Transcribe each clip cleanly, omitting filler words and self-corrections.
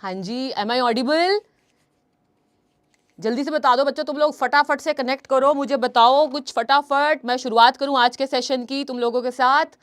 हाँ जी, M I audible? जल्दी से बता दो बच्चों, तुम लोग फटाफट से कनेक्ट करो, मुझे बताओ कुछ फटाफट। मैं शुरुआत करूं आज के सेशन की तुम लोगों के साथ।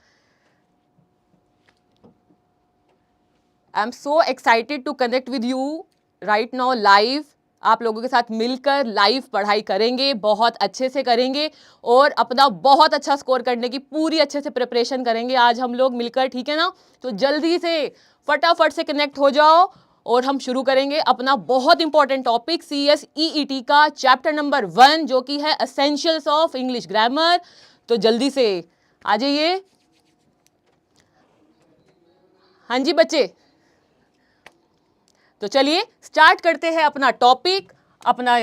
I am so excited to connect with you right now live. आप लोगों के साथ मिलकर लाइव पढ़ाई करेंगे, बहुत अच्छे से करेंगे और अपना बहुत अच्छा स्कोर करने की पूरी अच्छे से प्रिपरेशन करेंगे आज हम लोग मिलकर, ठीक है ना? तो जल्दी से फटाफट से कनेक्ट हो जाओ और हम शुरू करेंगे अपना बहुत इंपॉर्टेंट टॉपिक CSEET का चैप्टर नंबर 1 जो कि है एसेंशियल्स ऑफ इंग्लिश ग्रामर। तो जल्दी से आ जाइए। हाँ जी बच्चे, तो चलिए स्टार्ट करते हैं अपना टॉपिक, अपना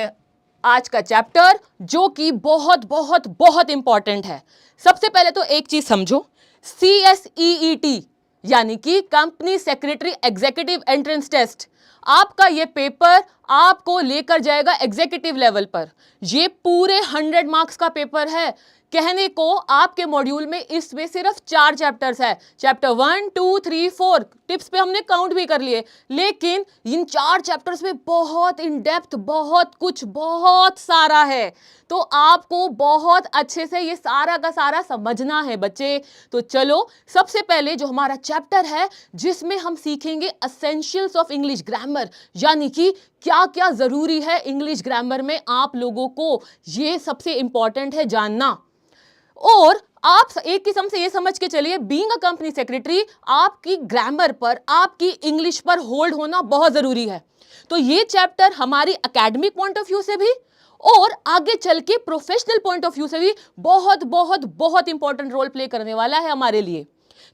आज का चैप्टर जो कि बहुत बहुत बहुत इंपॉर्टेंट है। सबसे पहले तो एक चीज समझो, CSEET यानी कि company secretary executive entrance test, आपका ये पेपर आपको लेकर जाएगा एग्जीक्यूटिव लेवल पर। ये पूरे 100 मार्क्स का पेपर है। कहने को आपके मॉड्यूल में इसमें सिर्फ 4 चैप्टर्स है, चैप्टर 1, 2, 3, 4 टिप्स पे हमने काउंट भी कर लिए, लेकिन इन 4 चैप्टर्स में बहुत इन डेप्थ बहुत कुछ बहुत सारा है। तो आपको बहुत अच्छे से ये सारा का सारा समझना है बच्चे। तो चलो सबसे पहले जो हमारा चैप्टर है जिसमें हम सीखेंगे एसेंशियल्स ऑफ इंग्लिश ग्रामर, यानी कि क्या क्या जरूरी है इंग्लिश ग्रामर में आप लोगों को, ये सबसे इंपॉर्टेंट है जानना। और आप एक किस्म से ये समझ के चलिए, बीइंग अ कंपनी सेक्रेटरी आपकी ग्रामर पर, आपकी इंग्लिश पर होल्ड होना बहुत जरूरी है। तो ये चैप्टर हमारी एकेडमिक पॉइंट ऑफ व्यू से भी और आगे चल के प्रोफेशनल पॉइंट ऑफ व्यू से भी बहुत बहुत बहुत इंपॉर्टेंट रोल प्ले करने वाला है हमारे लिए।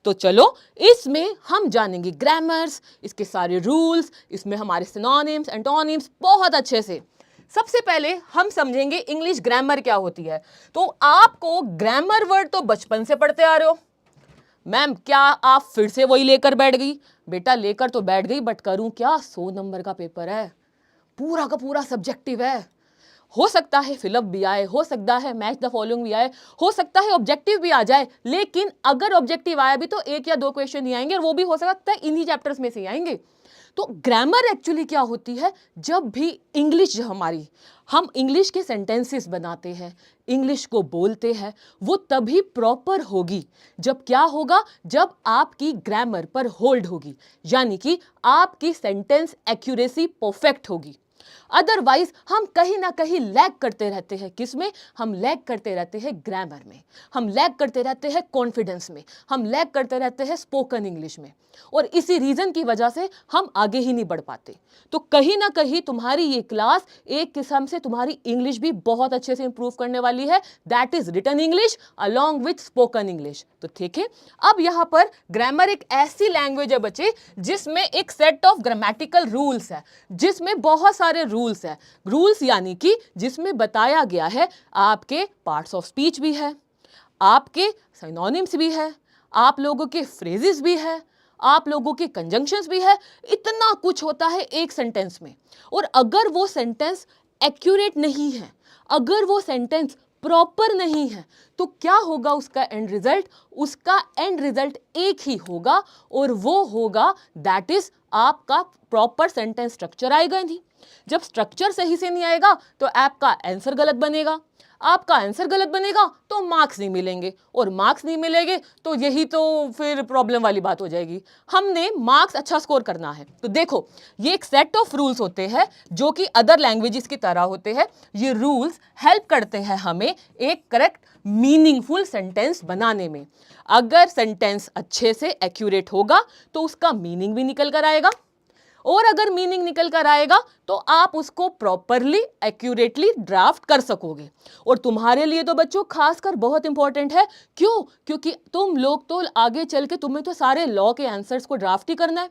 तो चलो इसमें हम जानेंगे ग्रामर्स, इसके सारे रूल्स, इसमें हमारे सिनोनिम्स एंटोनिम्स बहुत अच्छे से। सबसे पहले हम समझेंगे इंग्लिश ग्रामर क्या होती है। तो आपको ग्रामर वर्ड तो बचपन से पढ़ते आ रहे हो। मैम क्या आप फिर से वही लेकर बैठ गई? बेटा लेकर तो बैठ गई, बट करूं क्या, 100 नंबर का पेपर है, पूरा का पूरा सब्जेक्टिव है। हो सकता है फिलअप भी आए, हो सकता है मैच द फॉलोइंग भी आए, हो सकता है ऑब्जेक्टिव भी आ जाए, लेकिन अगर ऑब्जेक्टिव आया भी तो 1 या 2 क्वेश्चन ही आएंगे और वो भी हो सकता है इन्हीं चैप्टर्स में से आएंगे। तो ग्रामर एक्चुअली क्या होती है, जब भी इंग्लिश हमारी, हम इंग्लिश के सेंटेंसेस बनाते हैं, इंग्लिश को बोलते हैं, वो तभी प्रॉपर होगी जब क्या होगा, जब आपकी ग्रामर पर होल्ड होगी, यानी कि आपकी सेंटेंस एक्यूरेसी परफेक्ट होगी। अदरवाइज हम कहीं ना कहीं लैग करते रहते हैं। किसमें? हम लैग करते रहते हैं ग्रामर में, हम लैग करते रहते हैं कॉन्फिडेंस में, हम लैग करते रहते हैं स्पोकन इंग्लिश में, और इसी रीजन की वजह से हम आगे ही नहीं बढ़ पाते। तो कहीं ना कहीं तुम्हारी ये क्लास एक किस्म से तुम्हारी इंग्लिश भी बहुत अच्छे से इंप्रूव करने वाली है, that is written English along with spoken English. तो ठीक है, अब यहां पर ग्रामर एक ऐसी लैंग्वेज है बच्चे जिसमें एक सेट ऑफ ग्रामेटिकल रूल्स है, जिसमें बहुत सारे रूल्स है। रूल्स यानी कि जिसमें बताया गया है, आपके पार्ट्स ऑफ स्पीच भी है, आपके सिनोनिम्स भी है, आप लोगों के फ्रेजेस भी है, आप लोगों के कंजंक्शंस भी है। इतना कुछ होता है एक सेंटेंस में, और अगर वो सेंटेंस एक्यूरेट नहीं है, अगर वो सेंटेंस प्रॉपर नहीं है, तो क्या होगा उसका एंड रिजल्ट? उसका एंड रिजल्ट एक ही होगा, और वो होगा दैट इज आपका प्रॉपर सेंटेंस स्ट्रक्चर आएगा नहीं। जब स्ट्रक्चर सही से नहीं आएगा तो आपका आंसर गलत बनेगा, आपका आंसर गलत बनेगा तो मार्क्स नहीं मिलेंगे, और मार्क्स नहीं मिलेंगे तो यही तो फिर प्रॉब्लम वाली बात हो जाएगी। हमने मार्क्स अच्छा स्कोर करना है, तो देखो ये एक सेट ऑफ रूल्स होते हैं जो कि अदर लैंग्वेजेस की तरह होते हैं। ये रूल्स हेल्प करते हैं हमें एक करेक्ट मीनिंगफुल सेंटेंस बनाने में। अगर सेंटेंस अच्छे से एक्यूरेट होगा तो उसका मीनिंग भी निकल कर आएगा, और अगर मीनिंग निकल कर आएगा तो आप उसको प्रॉपरली एक्यूरेटली ड्राफ्ट कर सकोगे। और तुम्हारे लिए तो बच्चों खासकर बहुत इंपॉर्टेंट है। क्यों? क्योंकि तुम लोग तो आगे चल के तुम्हें तो सारे लॉ के आंसर्स को ड्राफ्ट ही करना है,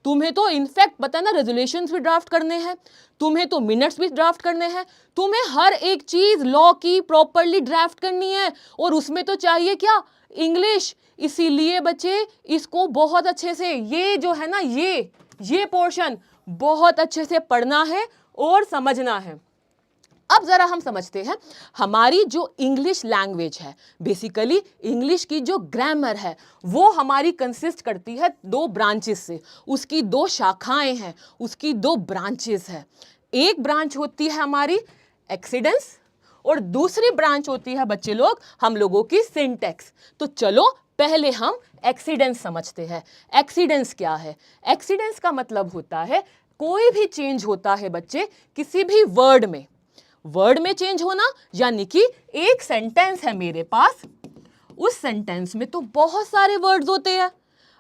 तुम्हें तो इनफैक्ट पता है ना रेजोल्यूशंस भी ड्राफ्ट करने हैं, तुम्हें तो मिनट्स भी ड्राफ्ट करने हैं, तुम्हें हर एक चीज लॉ की प्रॉपरली ड्राफ्ट करनी है, और उसमें तो चाहिए क्या? इंग्लिश। इसीलिए बच्चे इसको बहुत अच्छे से, ये जो है ना ये पोर्शन बहुत अच्छे से पढ़ना है और समझना है। अब जरा हम समझते हैं हमारी जो इंग्लिश लैंग्वेज है, बेसिकली इंग्लिश की जो ग्रामर है वो हमारी कंसिस्ट करती है दो ब्रांचेस से, उसकी दो शाखाएं हैं, उसकी दो ब्रांचेस है। एक ब्रांच होती है हमारी एक्सीडेंस और दूसरी ब्रांच होती है बच्चे लोग हम लोगों की सिंटैक्स। तो चलो पहले हम एक्सीडेंस समझते हैं। एक्सीडेंस क्या है? एक्सीडेंस का मतलब होता है कोई भी चेंज होता है बच्चे किसी भी वर्ड में चेंज होना, यानी कि एक सेंटेंस है मेरे पास, उस सेंटेंस में तो बहुत सारे वर्ड्स होते हैं।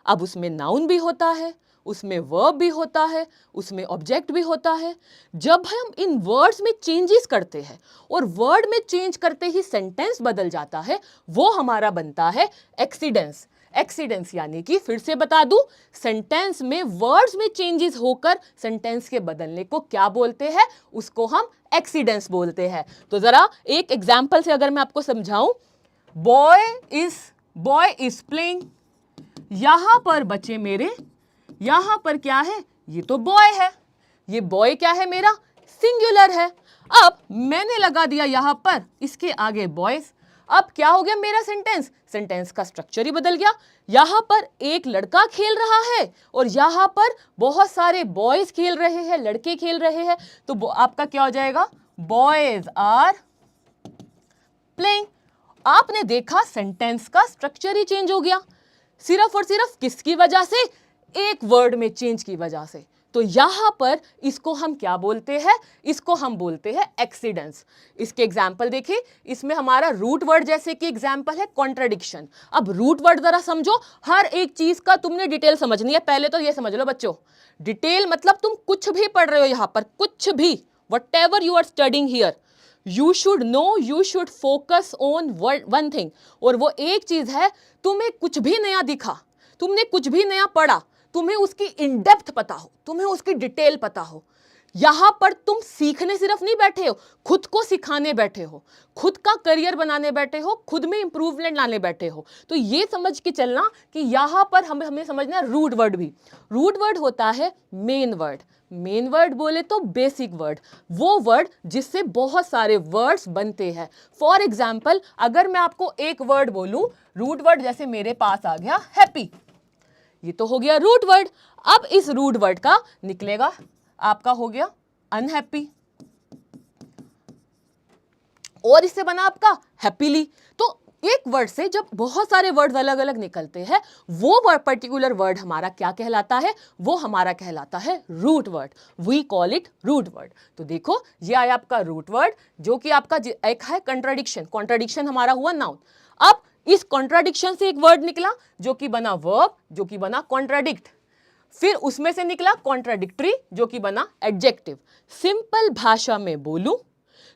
अब उसमें नाउन भी होता है, उसमें वर्ब भी होता है, उसमें ऑब्जेक्ट भी होता है। जब हम इन वर्ड्स में चेंजेस करते हैं और वर्ड में चेंज करते ही सेंटेंस बदल जाता है, वो हमारा बनता है एक्सीडेंस। एक्सीडेंस यानी कि फिर से बता दूं, सेंटेंस में वर्ड्स में चेंजेस होकर सेंटेंस के बदलने को क्या बोलते हैं? उसको हम एक्सीडेंस बोलते हैं। तो जरा एक एग्जांपल से अगर मैं आपको समझाऊं, बॉय इज प्लेइंग। यहां पर बच्चे मेरे, यहां पर क्या है? ये तो बॉय है। ये बॉय क्या है मेरा? सिंगुलर है। अब मैंने लगा दिया यहां पर इसके आगे बॉयज। अब क्या हो गया मेरा सेंटेंस का स्ट्रक्चर ही बदल गया। यहां पर एक लड़का खेल रहा है और यहां पर बहुत सारे बॉयज खेल रहे हैं, लड़के खेल रहे हैं। तो आपका क्या हो जाएगा? Boys are playing. आपने देखा सेंटेंस का स्ट्रक्चर ही चेंज हो गया, सिर्फ और सिर्फ किसकी वजह से? एक वर्ड में चेंज की वजह से। तो यहां पर इसको हम क्या बोलते हैं? इसको हम बोलते हैं एक्सीडेंस। इसके एग्जाम्पल देखिए, इसमें हमारा रूट वर्ड जैसे कि एग्जाम्पल है कॉन्ट्राडिक्शन। अब रूट वर्ड जरा समझो, हर एक चीज का तुमने डिटेल समझनी है। पहले तो ये समझ लो बच्चों, डिटेल मतलब तुम कुछ भी पढ़ रहे हो यहां पर, कुछ भी, whatever you are studying here, you should know, you should focus on one thing। और वो एक चीज है, तुम्हें कुछ भी नया दिखा, तुमने कुछ भी नया पढ़ा, तुम्हें उसकी इन डेप्थ पता हो, तुम्हें उसकी डिटेल पता हो। यहां पर तुम सीखने सिर्फ नहीं बैठे हो, खुद को सिखाने बैठे हो, खुद का करियर बनाने बैठे हो, खुद में इंप्रूवमेंट लाने बैठे हो। तो ये समझ के चलना कि यहां पर हमें समझना रूट वर्ड भी। रूट वर्ड होता है मेन वर्ड। मेन वर्ड बोले तो बेसिक वर्ड, वो वर्ड जिससे बहुत सारे वर्ड्स बनते हैं। फॉर एग्जाम्पल, अगर मैं आपको एक वर्ड बोलूं रूट वर्ड, जैसे मेरे पास आ गया हैप्पी, ये तो हो गया रूट वर्ड। अब इस रूट वर्ड का निकलेगा आपका हो गया अनहैप्पी, और इससे बना आपका हैप्पीली। तो एक वर्ड से जब बहुत सारे वर्ड अलग अलग निकलते हैं, वो वर्ड पर्टिकुलर वर्ड हमारा क्या कहलाता है? वो हमारा कहलाता है root word. We call it root word. तो देखो ये आया आपका रूट वर्ड, जो कि आपका एक है कंट्राडिक्शन। कॉन्ट्राडिक्शन हमारा हुआ नाउन। अब इस कॉन्ट्राडिक्शन से एक वर्ड निकला जो कि बना वर्ब, जो कि बना कॉन्ट्राडिक्ट। फिर उसमें से निकला कॉन्ट्राडिक्टरी, जो कि बना एडजेक्टिव। सिंपल भाषा में बोलूं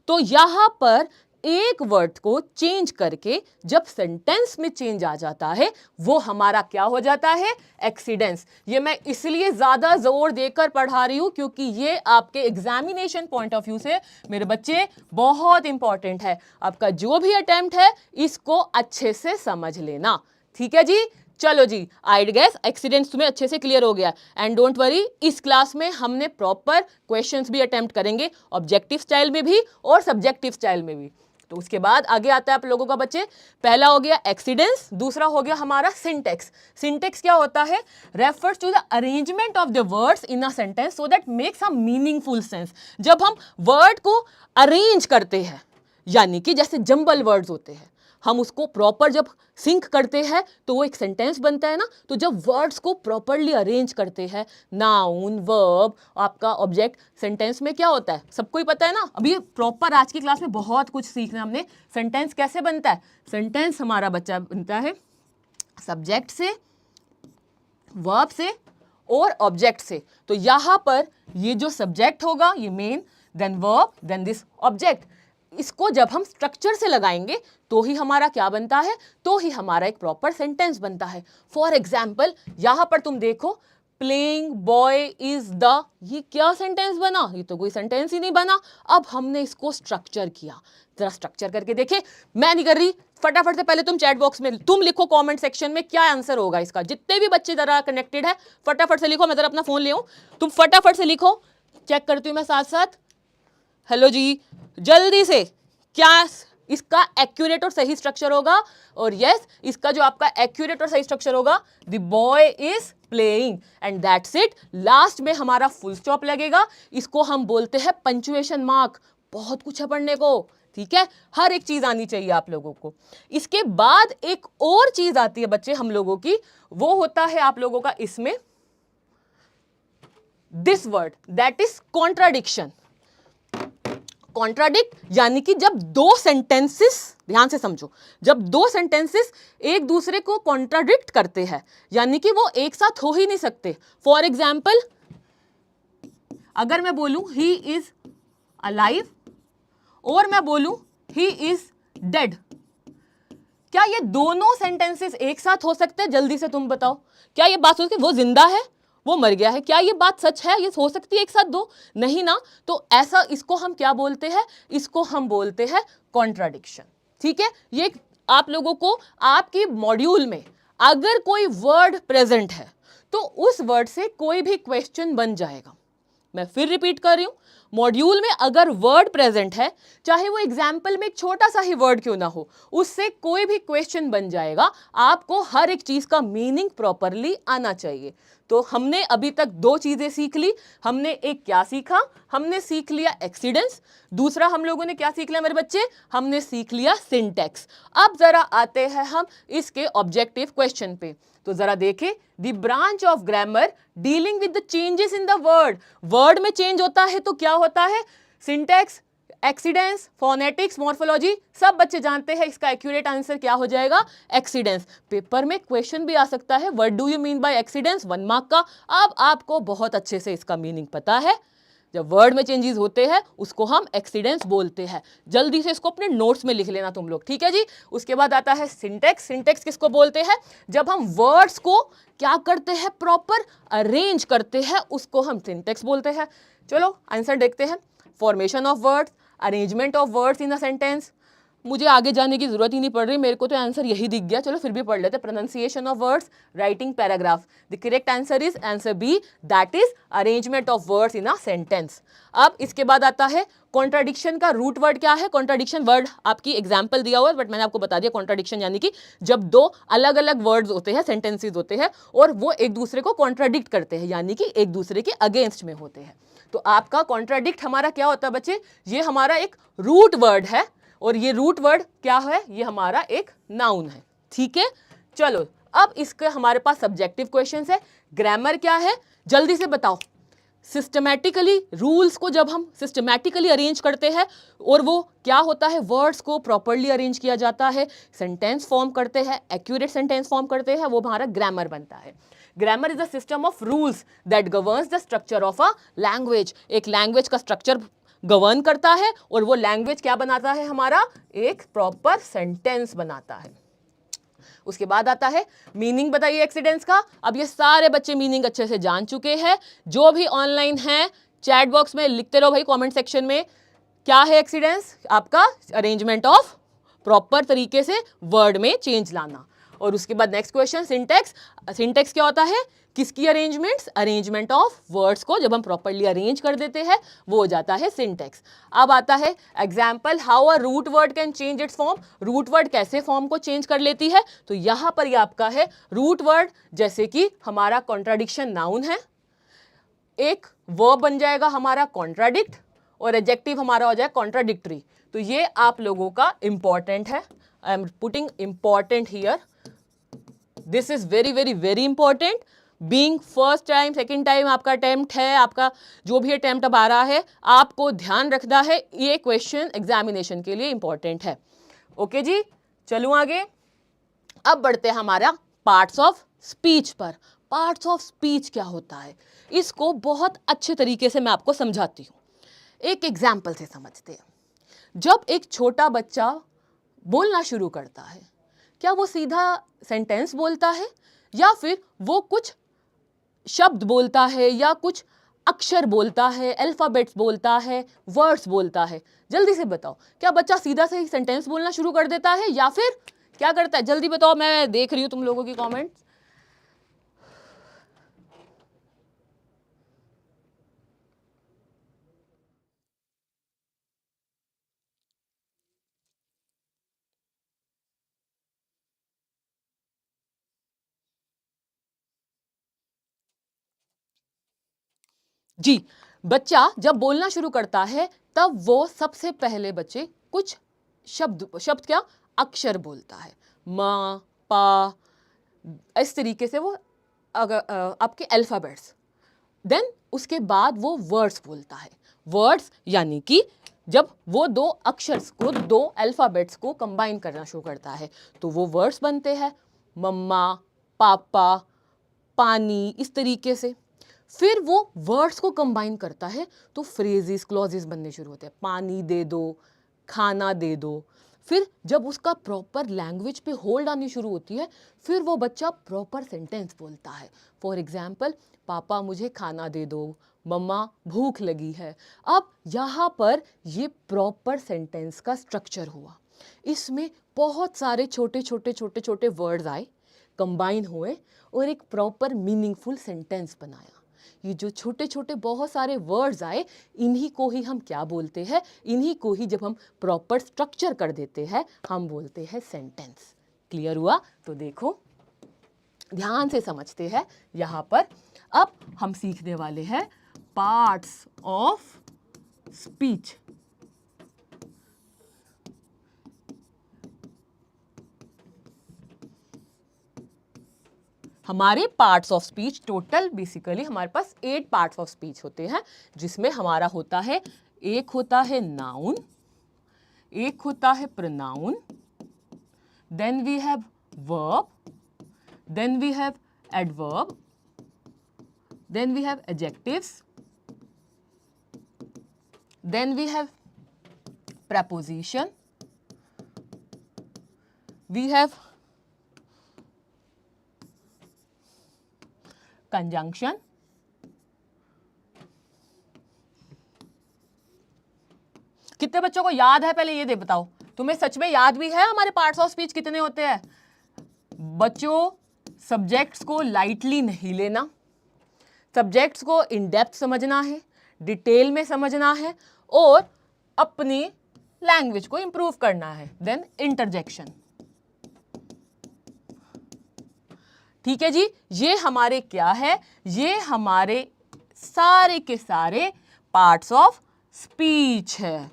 तो यहां पर एक वर्ड को चेंज करके जब सेंटेंस में चेंज आ जाता है, वो हमारा क्या हो जाता है? एक्सीडेंस। ये मैं इसलिए ज्यादा जोर देकर पढ़ा रही हूं क्योंकि ये आपके एग्जामिनेशन पॉइंट ऑफ व्यू से मेरे बच्चे बहुत इंपॉर्टेंट है। आपका जो भी अटेम्प्ट है इसको अच्छे से समझ लेना, ठीक है जी। चलो जी, आई गेस एक्सीडेंट्स तुम्हें अच्छे से क्लियर हो गया। एंड डोंट वरी, इस क्लास में हमने प्रॉपर क्वेश्चंस भी अटेम्प्ट करेंगे, ऑब्जेक्टिव स्टाइल में भी और सब्जेक्टिव स्टाइल में भी। तो उसके बाद आगे आता है आप लोगों का बच्चे, पहला हो गया एक्सीडेंस, दूसरा हो गया हमारा सिंटेक्स। सिंटेक्स क्या होता है? Refers to the arrangement of the words in a sentence so that makes a meaningful sense. जब हम वर्ड को अरेंज करते हैं, यानी कि जैसे जंबल वर्ड्स होते हैं, हम उसको प्रॉपर जब सिंक करते हैं तो वो एक सेंटेंस बनता है ना। तो जब वर्ड्स को प्रॉपरली अरेंज करते हैं, नाउन, वर्ब, आपका ऑब्जेक्ट, सेंटेंस में क्या होता है सबको ही पता है ना। अभी प्रॉपर आज की क्लास में बहुत कुछ सीखना हमने। सेंटेंस कैसे बनता है? सेंटेंस हमारा बच्चा बनता है सब्जेक्ट से, वर्ब से और ऑब्जेक्ट से। तो यहां पर ये जो सब्जेक्ट होगा ये main, then verb, then this object. इसको जब हम स्ट्रक्चर से लगाएंगे तो ही हमारा क्या बनता है? तो ही हमारा एक प्रॉपर सेंटेंस बनता है। फॉर एग्जाम्पल, यहां पर तुम देखो, प्लेइंग बॉय इज द, ये क्या सेंटेंस बना? ये तो कोई सेंटेंस ही नहीं बना। अब हमने इसको स्ट्रक्चर किया, जरा स्ट्रक्चर करके देखे। मैं नहीं कर रही, फटाफट से पहले तुम चैट बॉक्स में तुम लिखो कमेंट सेक्शन में क्या आंसर होगा इसका। जितने भी बच्चे जरा कनेक्टेड है फटाफट से लिखो। मैं जरा अपना फोन ले आऊं, तुम फटाफट से लिखो, चेक करती हूं मैं साथ साथ। हेलो जी, जल्दी से क्या इसका एक्यूरेट और सही स्ट्रक्चर होगा? और यस, इसका जो आपका एक्यूरेट और सही स्ट्रक्चर होगा, the boy is playing and that's it. Last में हमारा फुल स्टॉप लगेगा, इसको हम बोलते हैं पंचुएशन मार्क। बहुत कुछ है पढ़ने को, ठीक है, हर एक चीज आनी चाहिए आप लोगों को। इसके बाद एक और चीज आती है बच्चे हम लोगों की, वो होता है आप लोगों का इसमें this word, that is contradiction. Contradict यानी कि जब दो सेंटेंसेस, ध्यान से समझो, जब दो सेंटेंसेस एक दूसरे को कॉन्ट्राडिक्ट करते हैं, यानी कि वो एक साथ हो ही नहीं सकते। फॉर एग्जाम्पल, अगर मैं बोलूं ही इज अलाइव और मैं बोलूं ही इज डेड, क्या ये दोनों सेंटेंसेस एक साथ हो सकते हैं? जल्दी से तुम बताओ, क्या ये बात हो सकती है वो जिंदा है वो मर गया है? क्या ये बात सच है? ये हो सकती है एक साथ दो? नहीं ना। तो ऐसा, इसको हम क्या बोलते हैं? इसको हम बोलते हैं कॉन्ट्राडिक्शन। ठीक है, ये आप लोगों को आपकी मॉड्यूल में अगर कोई वर्ड प्रेजेंट है तो उस वर्ड से कोई भी क्वेश्चन बन जाएगा। मैं फिर रिपीट कर रही हूं, मॉड्यूल में अगर वर्ड प्रेजेंट है, चाहे वो एग्जाम्पल में एक छोटा सा ही वर्ड क्यों ना हो, उससे कोई भी क्वेश्चन बन जाएगा। आपको हर एक चीज का मीनिंग प्रॉपरली आना चाहिए। तो हमने अभी तक दो चीजें सीख ली। हमने एक क्या सीखा? हमने सीख लिया एक्सीडेंस। दूसरा हम लोगों ने क्या सीख लिया मेरे बच्चे? हमने सीख लिया सिंटैक्स। अब जरा आते हैं हम इसके ऑब्जेक्टिव क्वेश्चन पे। तो जरा देखें, the branch of grammar dealing with the changes in the word. Word में चेंज होता है तो क्या होता है? सिंटैक्स, एक्सीडेंस, फोनेटिक्स, मॉर्फोलॉजी, सब बच्चे जानते हैं। इसका एक्यूरेट आंसर क्या हो जाएगा? एक्सीडेंस। पेपर में क्वेश्चन भी आ सकता है, what do you mean by accidence, 1 mark का। अब आपको बहुत अच्छे से इसका मीनिंग पता है। जब वर्ड में चेंजेस होते हैं उसको हम एक्सीडेंस बोलते हैं। जल्दी से इसको अपने नोट्स में लिख लेना तुम लोग, ठीक है जी। उसके बाद आता है सिंटैक्स। सिंटैक्स किसको बोलते हैं? जब हम वर्ड्स को क्या करते हैं? प्रॉपर अरेंज करते हैं, उसको हम सिंटैक्स बोलते हैं। चलो आंसर देखते हैं। Formation of words, arrangement of words in a sentence. मुझे आगे जाने की जरूरत ही नहीं पड़ रही, मेरे को तो आंसर यही दिख गया। चलो फिर भी पढ़ लेते। Pronunciation of words, writing paragraph. The correct answer is answer B, that is arrangement of words in a sentence. अब इसके बाद आता है कॉन्ट्राडिक्शन का रूट वर्ड क्या है? कॉन्ट्राडिक्शन वर्ड आपकी एग्जाम्पल दिया हुआ है, बट मैंने आपको बता दिया कॉन्ट्राडिक्शन यानी कि जब दो अलग अलग वर्ड्स होते हैं, सेंटेंसेस होते हैं और वो एक दूसरे को कॉन्ट्राडिक्ट करते हैं, यानी कि एक दूसरे के अगेंस्ट में होते हैं। तो आपका कॉन्ट्राडिक्ट हमारा क्या होता है बच्चे? ये हमारा एक रूट वर्ड है और ये रूट वर्ड क्या है? ये हमारा एक नाउन है, ठीक है। चलो अब इसके हमारे पास सब्जेक्टिव क्वेश्चंस है। ग्रामर क्या है? जल्दी से बताओ। सिस्टमैटिकली, रूल्स को जब हम सिस्टमैटिकली अरेंज करते हैं और वो क्या होता है? वर्ड्स को प्रॉपरली अरेंज किया जाता है, सेंटेंस फॉर्म करते हैं, एक्यूरेट सेंटेंस फॉर्म करते हैं, वो हमारा ग्रामर बनता है। Grammar is a system of rules that governs the structure of a language. एक लैंग्वेज का स्ट्रक्चर गवर्न करता है और वो लैंग्वेज क्या बनाता है? हमारा एक प्रॉपर सेंटेंस बनाता है। उसके बाद आता है मीनिंग। बताइए एक्सीडेंस का। अब ये सारे बच्चे मीनिंग अच्छे से जान चुके हैं। जो भी ऑनलाइन है चैट बॉक्स में लिखते रहो भाई, कमेंट सेक्शन में। क्या है एक्सीडेंस? आपका अरेंजमेंट ऑफ, प्रॉपर तरीके से वर्ड में चेंज लाना। और उसके बाद नेक्स्ट क्वेश्चन सिंटैक्स। सिंटैक्स क्या होता है? किसकी अरेंजमेंट्स? अरेंजमेंट ऑफ वर्ड्स को जब हम प्रॉपरली अरेंज कर देते हैं वो हो जाता है सिंटैक्स। अब आता है example, how a root word can change its form. Root word कैसे फॉर्म को चेंज कर लेती है? तो यहां पर ये आपका है रूट वर्ड, जैसे कि हमारा कॉन्ट्राडिक्शन नाउन है, एक वर्ब बन जाएगा हमारा कॉन्ट्राडिक्ट और एडजेक्टिव हमारा हो जाए कॉन्ट्राडिक्टरी। तो ये आप लोगों का इंपॉर्टेंट है। I am putting important here, this is very very very important. Being first time, second time आपका अटेम्प्ट है, आपका जो भी अटेम्प्ट अब आ रहा है, आपको ध्यान रखना है, ये क्वेश्चन एग्जामिनेशन के लिए इंपॉर्टेंट है। ओके जी, चलूं आगे। अब बढ़ते हैं हमारा पार्ट्स ऑफ स्पीच पर। पार्ट्स ऑफ स्पीच क्या होता है, इसको बहुत अच्छे तरीके से मैं आपको समझाती हूँ। एक एग्जाम्पल से समझते हैं। जब एक छोटा बच्चा बोलना शुरू करता है, क्या वो सीधा सेंटेंस बोलता है या फिर वो कुछ शब्द बोलता है या कुछ अक्षर बोलता है, अल्फाबेट्स बोलता है, वर्ड्स बोलता है? जल्दी से बताओ, क्या बच्चा सीधा से ही सेंटेंस बोलना शुरू कर देता है या फिर क्या करता है? जल्दी बताओ, मैं देख रही हूं तुम लोगों की कमेंट्स। जी, बच्चा जब बोलना शुरू करता है तब वो सबसे पहले बच्चे कुछ शब्द क्या, अक्षर बोलता है, म, प, इस तरीके से वो आपके अल्फाबेट्स। देन उसके बाद वो वर्ड्स बोलता है। वर्ड्स यानी कि जब वो दो अक्षर्स को, दो अल्फाबेट्स को कंबाइन करना शुरू करता है तो वो वर्ड्स बनते हैं, मम्मा, पापा, पानी, इस तरीके से। फिर वो वर्ड्स को कंबाइन करता है तो फ्रेजेस, क्लॉजेस बनने शुरू होते हैं, पानी दे दो, खाना दे दो। फिर जब उसका प्रॉपर लैंग्वेज पे होल्ड आनी शुरू होती है फिर वो बच्चा प्रॉपर सेंटेंस बोलता है। फॉर एग्जाम्पल, पापा मुझे खाना दे दो, मम्मा भूख लगी है। अब यहाँ पर ये प्रॉपर सेंटेंस का स्ट्रक्चर हुआ। इसमें बहुत सारे छोटे छोटे छोटे छोटे वर्ड्स आए, कंबाइन हुए और एक प्रॉपर मीनिंगफुल सेंटेंस बनाया। ये जो छोटे छोटे बहुत सारे वर्ड्स आए, इन्हीं को ही हम क्या बोलते हैं, इन्हीं को ही जब हम प्रॉपर स्ट्रक्चर कर देते हैं हम बोलते हैं सेंटेंस। क्लियर हुआ? तो देखो ध्यान से समझते हैं। यहाँ पर अब हम सीखने वाले हैं पार्ट्स ऑफ स्पीच। हमारे parts of speech total basically हमारे पास 8 पार्ट्स ऑफ स्पीच होते हैं, जिसमें हमारा होता है, एक होता है नाउन, एक होता है pronoun, then we have verb, then we have adverb, then we have adjectives, then we have preposition, we have conjunction, कितने बच्चों को याद है? पहले ये दे बताओ, तुम्हें सच में याद भी है हमारे पार्ट्स ऑफ स्पीच कितने होते हैं? बच्चों, सब्जेक्ट्स को लाइटली नहीं लेना, सब्जेक्ट्स को इन डेप्थ समझना है, डिटेल में समझना है और अपनी लैंग्वेज को इंप्रूव करना है। Then interjection. ठीक है जी, ये हमारे क्या है, ये हमारे सारे के सारे पार्ट्स ऑफ स्पीच है।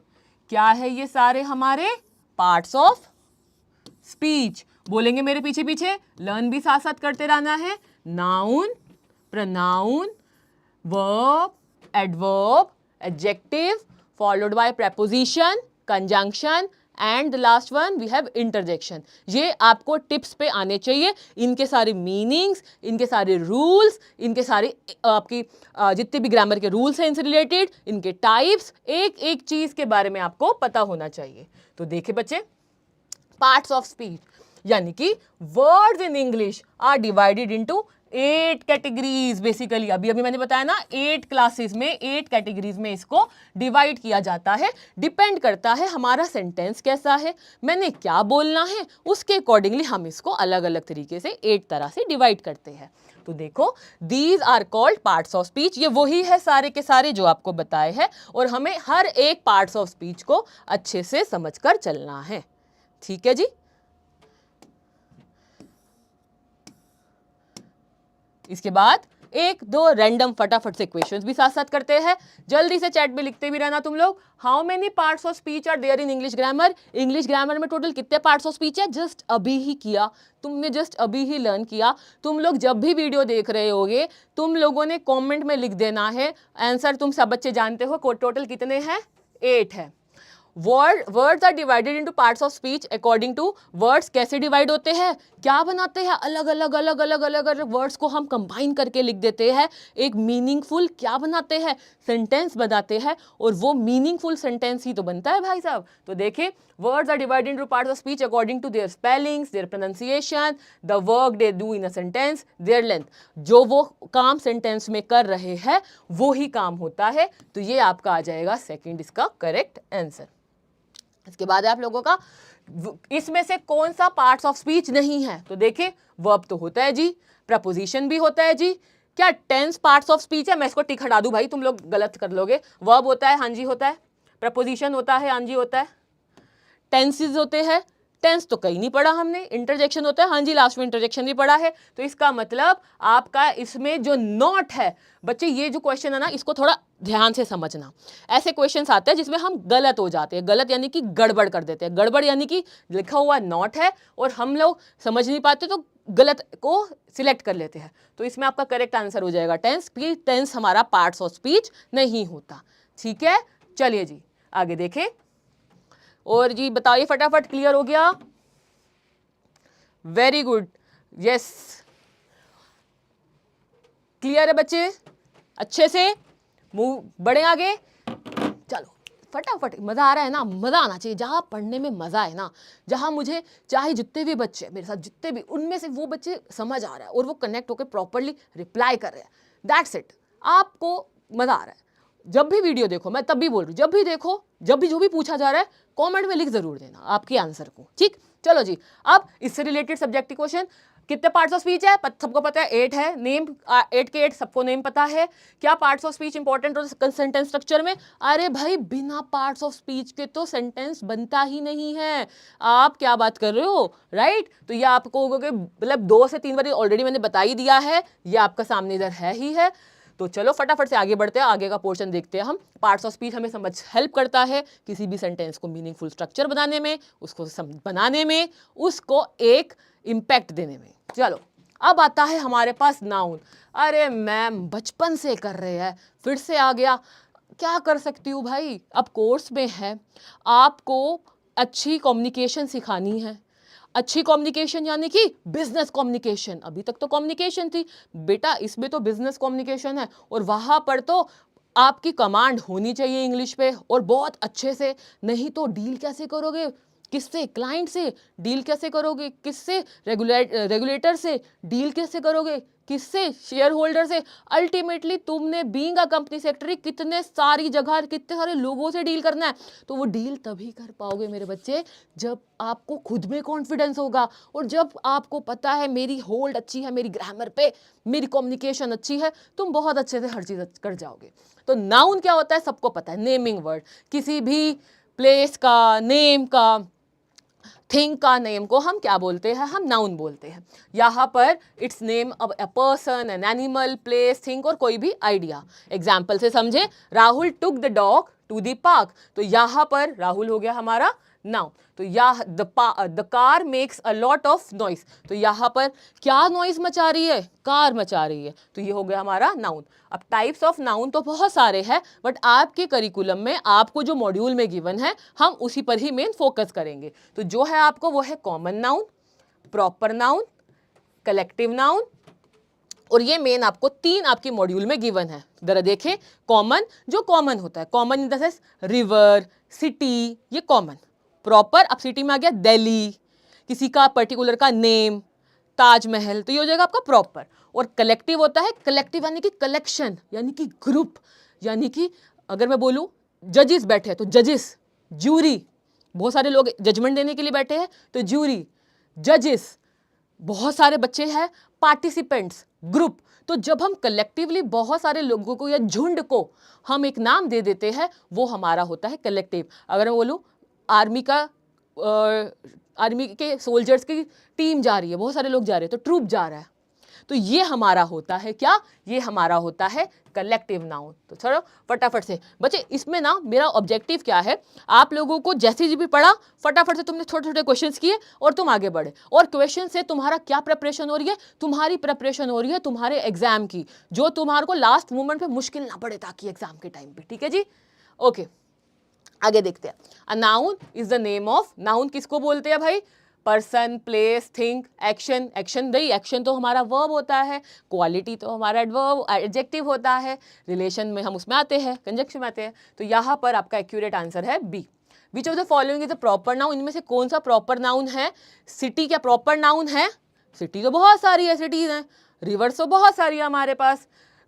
क्या है ये सारे हमारे पार्ट्स ऑफ स्पीच? बोलेंगे मेरे पीछे पीछे, लर्न भी साथ साथ करते रहना है। Noun, pronoun, verb, adverb, adjective, followed by preposition, conjunction and the last one we have interjection. ये आपको टिप्स पे आने चाहिए। इनके सारे मीनिंग्स, इनके सारे रूल्स, इनके सारे आपकी जितने भी ग्रामर के रूल्स हैं इनसे रिलेटेड, इनके टाइप्स, एक एक चीज के बारे में आपको पता होना चाहिए। तो देखिए बच्चे, पार्ट्स ऑफ स्पीच यानी कि words in English are divided into 8 categories. Basically अभी मैंने बताया ना, 8 क्लासेस में 8 कैटेगरीज में इसको डिवाइड किया जाता है। डिपेंड करता है हमारा सेंटेंस कैसा है, मैंने क्या बोलना है, उसके अकॉर्डिंगली हम इसको अलग अलग तरीके से 8 तरह से डिवाइड करते हैं। तो देखो, these are called parts of speech. ये वही है सारे के सारे जो आपको बताए हैं और हमें हर एक पार्ट्स ऑफ स्पीच को अच्छे से समझकर चलना है। ठीक है जी। इसके बाद एक दो रैंडम फटाफट से क्वेश्चंस भी साथ साथ करते हैं। जल्दी से चैट में लिखते भी रहना तुम लोग। How many parts of speech are there in English grammar? English grammar में टोटल कितने पार्ट्स ऑफ स्पीच है? जस्ट अभी ही किया तुमने, जस्ट अभी ही लर्न किया। तुम लोग जब भी वीडियो देख रहे होगे तुम लोगों ने कॉमेंट में लिख देना है आंसर। तुम सब बच्चे जानते हो टोटल कितने हैं? 8 है। Words are divided into parts of speech according to. Words कैसे डिवाइड होते हैं, क्या बनाते हैं? अलग अलग अलग अलग अलग अलग वर्ड्स को हम कंबाइन करके लिख देते हैं, एक मीनिंगफुल क्या बनाते हैं? सेंटेंस बनाते हैं। और वो मीनिंगफुल सेंटेंस ही तो बनता है भाई साहब। तो देखिए, words are divided into parts of speech according to their spellings, their pronunciation, the work they do in a sentence, their length. जो वो काम सेंटेंस में कर रहे हैं वो ही काम होता है। तो ये आपका आ जाएगा सेकंड इसका करेक्ट आंसर। इसके बाद आप लोगों का इसमें से कौन सा पार्ट्स ऑफ स्पीच नहीं है? तो देखिए, वर्ब तो होता है जी, प्रपोजिशन भी होता है जी। क्या टेंस पार्ट्स ऑफ स्पीच है? मैं इसको टिक हटा दूं भाई, तुम लोग गलत कर लोगे। वर्ब होता है, हाँ जी होता है। प्रपोजिशन होता है, हाँ जी होता है। टेंसेस होते हैं, टेंस तो कहीं नहीं पढ़ा हमने, इंटरजेक्शन होता है, हाँ जी लास्ट में इंटरजेक्शन भी पढ़ा है। तो इसका मतलब आपका इसमें जो नॉट है बच्चे, ये जो क्वेश्चन है ना इसको थोड़ा ध्यान से समझना। ऐसे क्वेश्चंस आते हैं जिसमें हम गलत हो जाते हैं, गलत यानी कि गड़बड़ कर देते हैं। गड़बड़ यानी कि लिखा हुआ नॉट है और हम लोग समझ नहीं पाते तो गलत को सिलेक्ट कर लेते हैं। तो इसमें आपका करेक्ट आंसर हो जाएगा टेंस। टेंस हमारा पार्ट्स ऑफ स्पीच नहीं होता। ठीक है, चलिए जी आगे देखें। और जी बताइए फटाफट, क्लियर हो गया? वेरी गुड, यस क्लियर है बच्चे, अच्छे से मूव बढ़े आगे। चलो फटाफट, मजा आ रहा है ना, मजा आना चाहिए। जहां पढ़ने में मजा है ना, जहां मुझे चाहे जितने भी बच्चे मेरे साथ जितने भी, उनमें से वो बच्चे समझ आ रहा है और वो कनेक्ट होकर प्रॉपरली रिप्लाई कर रहे हैं, दैट्स इट, आपको मजा आ रहा है। जब भी वीडियो देखो, मैं तब भी बोल रही हूँ, जब भी देखो, जब भी जो भी पूछा जा रहा है कमेंट में लिख जरूर देना आपके आंसर को। ठीक, चलो जी अब इससे रिलेटेड सब्जेक्टिव क्वेश्चन। कितने पार्ट्स ऑफ स्पीच है? सबको पता है 8 है। नेम 8 के 8 सबको नेम पता है। क्या पार्ट्स ऑफ स्पीच इंपॉर्टेंट हो सेंटेंस स्ट्रक्चर में? अरे भाई बिना पार्ट्स ऑफ स्पीच के तो सेंटेंस बनता ही नहीं है। आप क्या बात कर रहे हो, राइट? तो ये आपको मतलब 2 से 3 बार ऑलरेडी मैंने बता ही दिया है, ये आपका सामने इधर है ही है। तो चलो फटाफट से आगे बढ़ते हैं, आगे का पोर्शन देखते हैं हम। पार्ट्स ऑफ स्पीच हमें समझ हेल्प करता है किसी भी सेंटेंस को मीनिंगफुल स्ट्रक्चर बनाने में, उसको बनाने में, उसको एक इम्पैक्ट देने में। चलो अब आता है हमारे पास नाउन। अरे मैम बचपन से कर रहे हैं, फिर से आ गया, क्या कर सकती हूँ भाई, अब कोर्स में है, आपको अच्छी कम्युनिकेशन सिखानी है। अच्छी कम्युनिकेशन यानी कि बिजनेस कम्युनिकेशन, अभी तक तो कम्युनिकेशन थी बेटा, इसमें तो बिजनेस कम्युनिकेशन है। और वहां पर तो आपकी कमांड होनी चाहिए इंग्लिश पे और बहुत अच्छे से, नहीं तो डील कैसे करोगे? किससे? क्लाइंट से। डील कैसे करोगे? किससे? रेगुलेटर से। डील कैसे करोगे? किससे? शेयर होल्डर से। अल्टीमेटली तुमने बीइंग अ कंपनी सेक्रेटरी कितने सारी जगह, कितने सारे लोगों से डील करना है। तो वो डील तभी कर पाओगे मेरे बच्चे जब आपको खुद में कॉन्फिडेंस होगा और जब आपको पता है मेरी होल्ड अच्छी है, मेरी ग्रामर पे मेरी कम्युनिकेशन अच्छी है, तुम बहुत अच्छे से हर चीज कर जाओगे। तो नाउन क्या होता है सबको पता है, नेमिंग वर्ड, किसी भी प्लेस का, नेम का, थिंग का नेम को हम क्या बोलते हैं? हम नाउन बोलते हैं। यहाँ पर it's name of a person, an animal, place, thing और कोई भी आइडिया। एग्जाम्पल से समझे, Rahul took the dog to the park. तो यहाँ पर राहुल हो गया हमारा नाउन। तो यह the car makes a lot of noise. तो यहाँ पर क्या नॉइस मचा रही है? कार मचा रही है। तो ये हो गया हमारा नाउन। अब टाइप्स ऑफ नाउन तो बहुत सारे हैं, बट आपके करिकुलम में आपको जो मॉड्यूल में गिवन है हम उसी पर ही मेन फोकस करेंगे। तो जो है आपको वो है common noun, proper noun, collective noun, और ये मेन आपको 3 आपके मॉड्यूल में गिवन है। जरा देखें, कॉमन, जो कॉमन होता है, common in the sense river, city, ये कॉमन। प्रॉपर, अब सिटी में आ गया दिल्ली, किसी का पर्टिकुलर का नेम, ताजमहल, तो ये हो जाएगा आपका प्रॉपर। और कलेक्टिव होता है, कलेक्टिव यानी कि कलेक्शन, यानी कि ग्रुप, यानी कि अगर मैं बोलूं जजेस बैठे हैं तो जजेस, ज्यूरी, बहुत सारे लोग जजमेंट देने के लिए बैठे हैं तो ज्यूरी, जजेस, बहुत सारे बच्चे हैं पार्टिसिपेंट्स, ग्रुप। तो जब हम कलेक्टिवली बहुत सारे लोगों को या झुंड को हम एक नाम दे देते हैं वो हमारा होता है कलेक्टिव। अगर मैं बोलूं आर्मी का, आर्मी के सोल्जर्स की टीम जा रही है, बहुत सारे लोग जा रहे हैं तो ट्रूप जा रहा है, तो ये हमारा होता है क्या? ये हमारा होता है कलेक्टिव नाउन। तो चलो फटाफट से बच्चे, इसमें ना मेरा ऑब्जेक्टिव क्या है, आप लोगों को जैसे जी भी पढ़ा फटाफट से तुमने छोटे छोटे क्वेश्चंस किए और तुम आगे बढ़े। और क्वेश्चन से तुम्हारा क्या प्रिपरेशन हो रही है? तुम्हारी प्रिपरेशन हो रही है तुम्हारे एग्जाम की, जो तुम्हारे को लास्ट मोमेंट पे मुश्किल ना पड़े ताकि एग्जाम के टाइम पे। ठीक है जी, ओके आगे देखते हैं। A noun is the name of, noun किसको बोलते हैं भाई? Person, place, thing, action. Action दही, एक्शन तो हमारा वर्ब होता है, क्वालिटी तो हमारा एडवर्ब एडजेक्टिव होता है, रिलेशन में हम उसमें आते हैं, कंजक्शन में आते हैं। तो यहाँ पर आपका एक्यूरेट आंसर है B. Which of the following is a proper noun? इनमें से कौन सा प्रॉपर नाउन है? सिटी क्या प्रॉपर नाउन है? सिटी तो बहुत सारी है, सिटीज हैं, रिवर्स तो बहुत सारी है हमारे पास,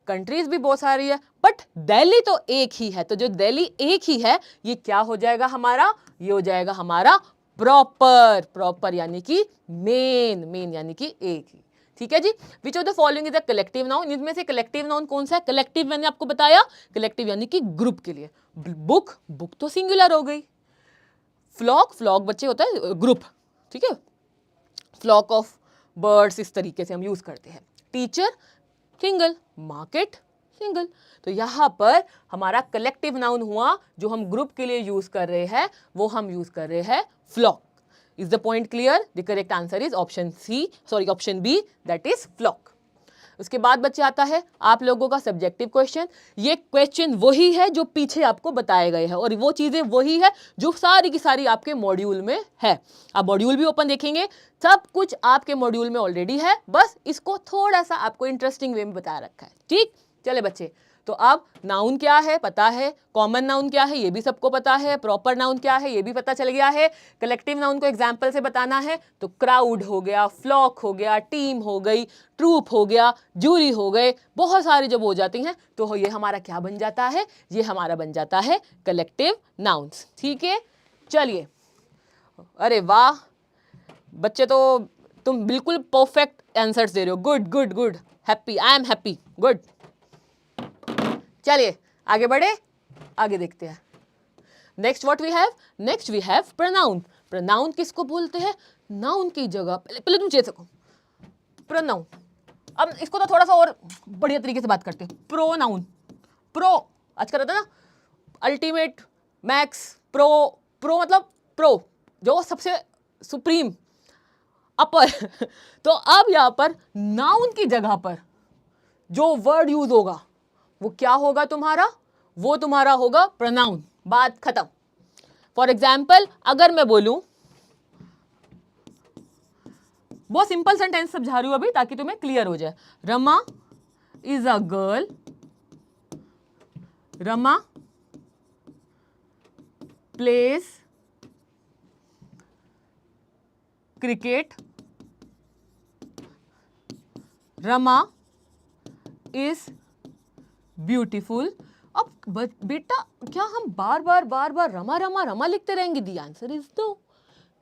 कंट्रीज भी बहुत सारी है, बट दिल्ली तो एक ही है। तो जो दिल्ली एक ही है ये क्या हो जाएगा हमारा? ये हो जाएगा हमारा प्रॉपर। प्रॉपर यानी कि मेन, मेन यानी कि एक ही। ठीक है जी। Which of the following is the collective noun? इनमें से कलेक्टिव नाउन कौन सा है? कलेक्टिव मैंने आपको बताया, कलेक्टिव यानी कि ग्रुप के लिए। बुक, बुक तो सिंगुलर हो गई। फ्लॉक, फ्लॉक बच्चे होता है ग्रुप, ठीक है, फ्लॉक ऑफ बर्ड्स इस तरीके से हम यूज करते हैं। Teacher single, market single. तो यहाँ पर हमारा कलेक्टिव नाउन हुआ, जो हम ग्रुप के लिए यूज कर रहे हैं वो हम यूज कर रहे हैं flock. Is the point clear? The correct answer is option B, that is flock. उसके बाद बच्चे आता है आप लोगों का सब्जेक्टिव क्वेश्चन। ये क्वेश्चन वही है जो पीछे आपको बताए गए हैं और वो चीजें वही है जो सारी की सारी आपके मॉड्यूल में है। आप मॉड्यूल भी ओपन देखेंगे, सब कुछ आपके मॉड्यूल में ऑलरेडी है, बस इसको थोड़ा सा आपको इंटरेस्टिंग वे में बता रखा है। ठीक, चले बच्चे, तो अब नाउन क्या है पता है, कॉमन नाउन क्या है ये भी सबको पता है, प्रॉपर नाउन क्या है ये भी पता चल गया है। कलेक्टिव नाउन को एग्जाम्पल से बताना है तो क्राउड हो गया, फ्लॉक हो गया, टीम हो गई, ट्रूप हो गया, जूरी हो गए, बहुत सारी जब हो जाती हैं तो ये हमारा क्या बन जाता है, ये हमारा बन जाता है कलेक्टिव नाउन्स। ठीक है, चलिए, अरे वाह बच्चे, तो तुम बिल्कुल परफेक्ट आंसर्स दे रहे हो। Good good good, happy, I am happy, good. चलिए आगे बढ़े, आगे देखते हैं। Next what we have, next we have pronoun. Pronoun किसको बोलते हैं? नाउन की जगह, पहले तुम चेक सको प्रोनाउन। अब इसको तो थोड़ा सा और बढ़िया तरीके से बात करते हैं। प्रोनाउन, प्रो आजकल रहता है ना, अल्टीमेट, मैक्स, प्रो मतलब प्रो, जो सबसे सुप्रीम, अपर। तो अब यहां पर नाउन की जगह पर जो वर्ड यूज होगा वो क्या होगा तुम्हारा? वो तुम्हारा होगा प्रोनाउन। बात खत्म। फॉर एग्जाम्पल अगर मैं बोलूं, बहुत सिंपल सेंटेंस समझा रही हूं अभी ताकि तुम्हें क्लियर हो जाए। Rama is a girl, Rama pledge cricket, Rama is beautiful. अब बेटा क्या हम बार बार रमा रमा रमा लिखते रहेंगे? The answer is no.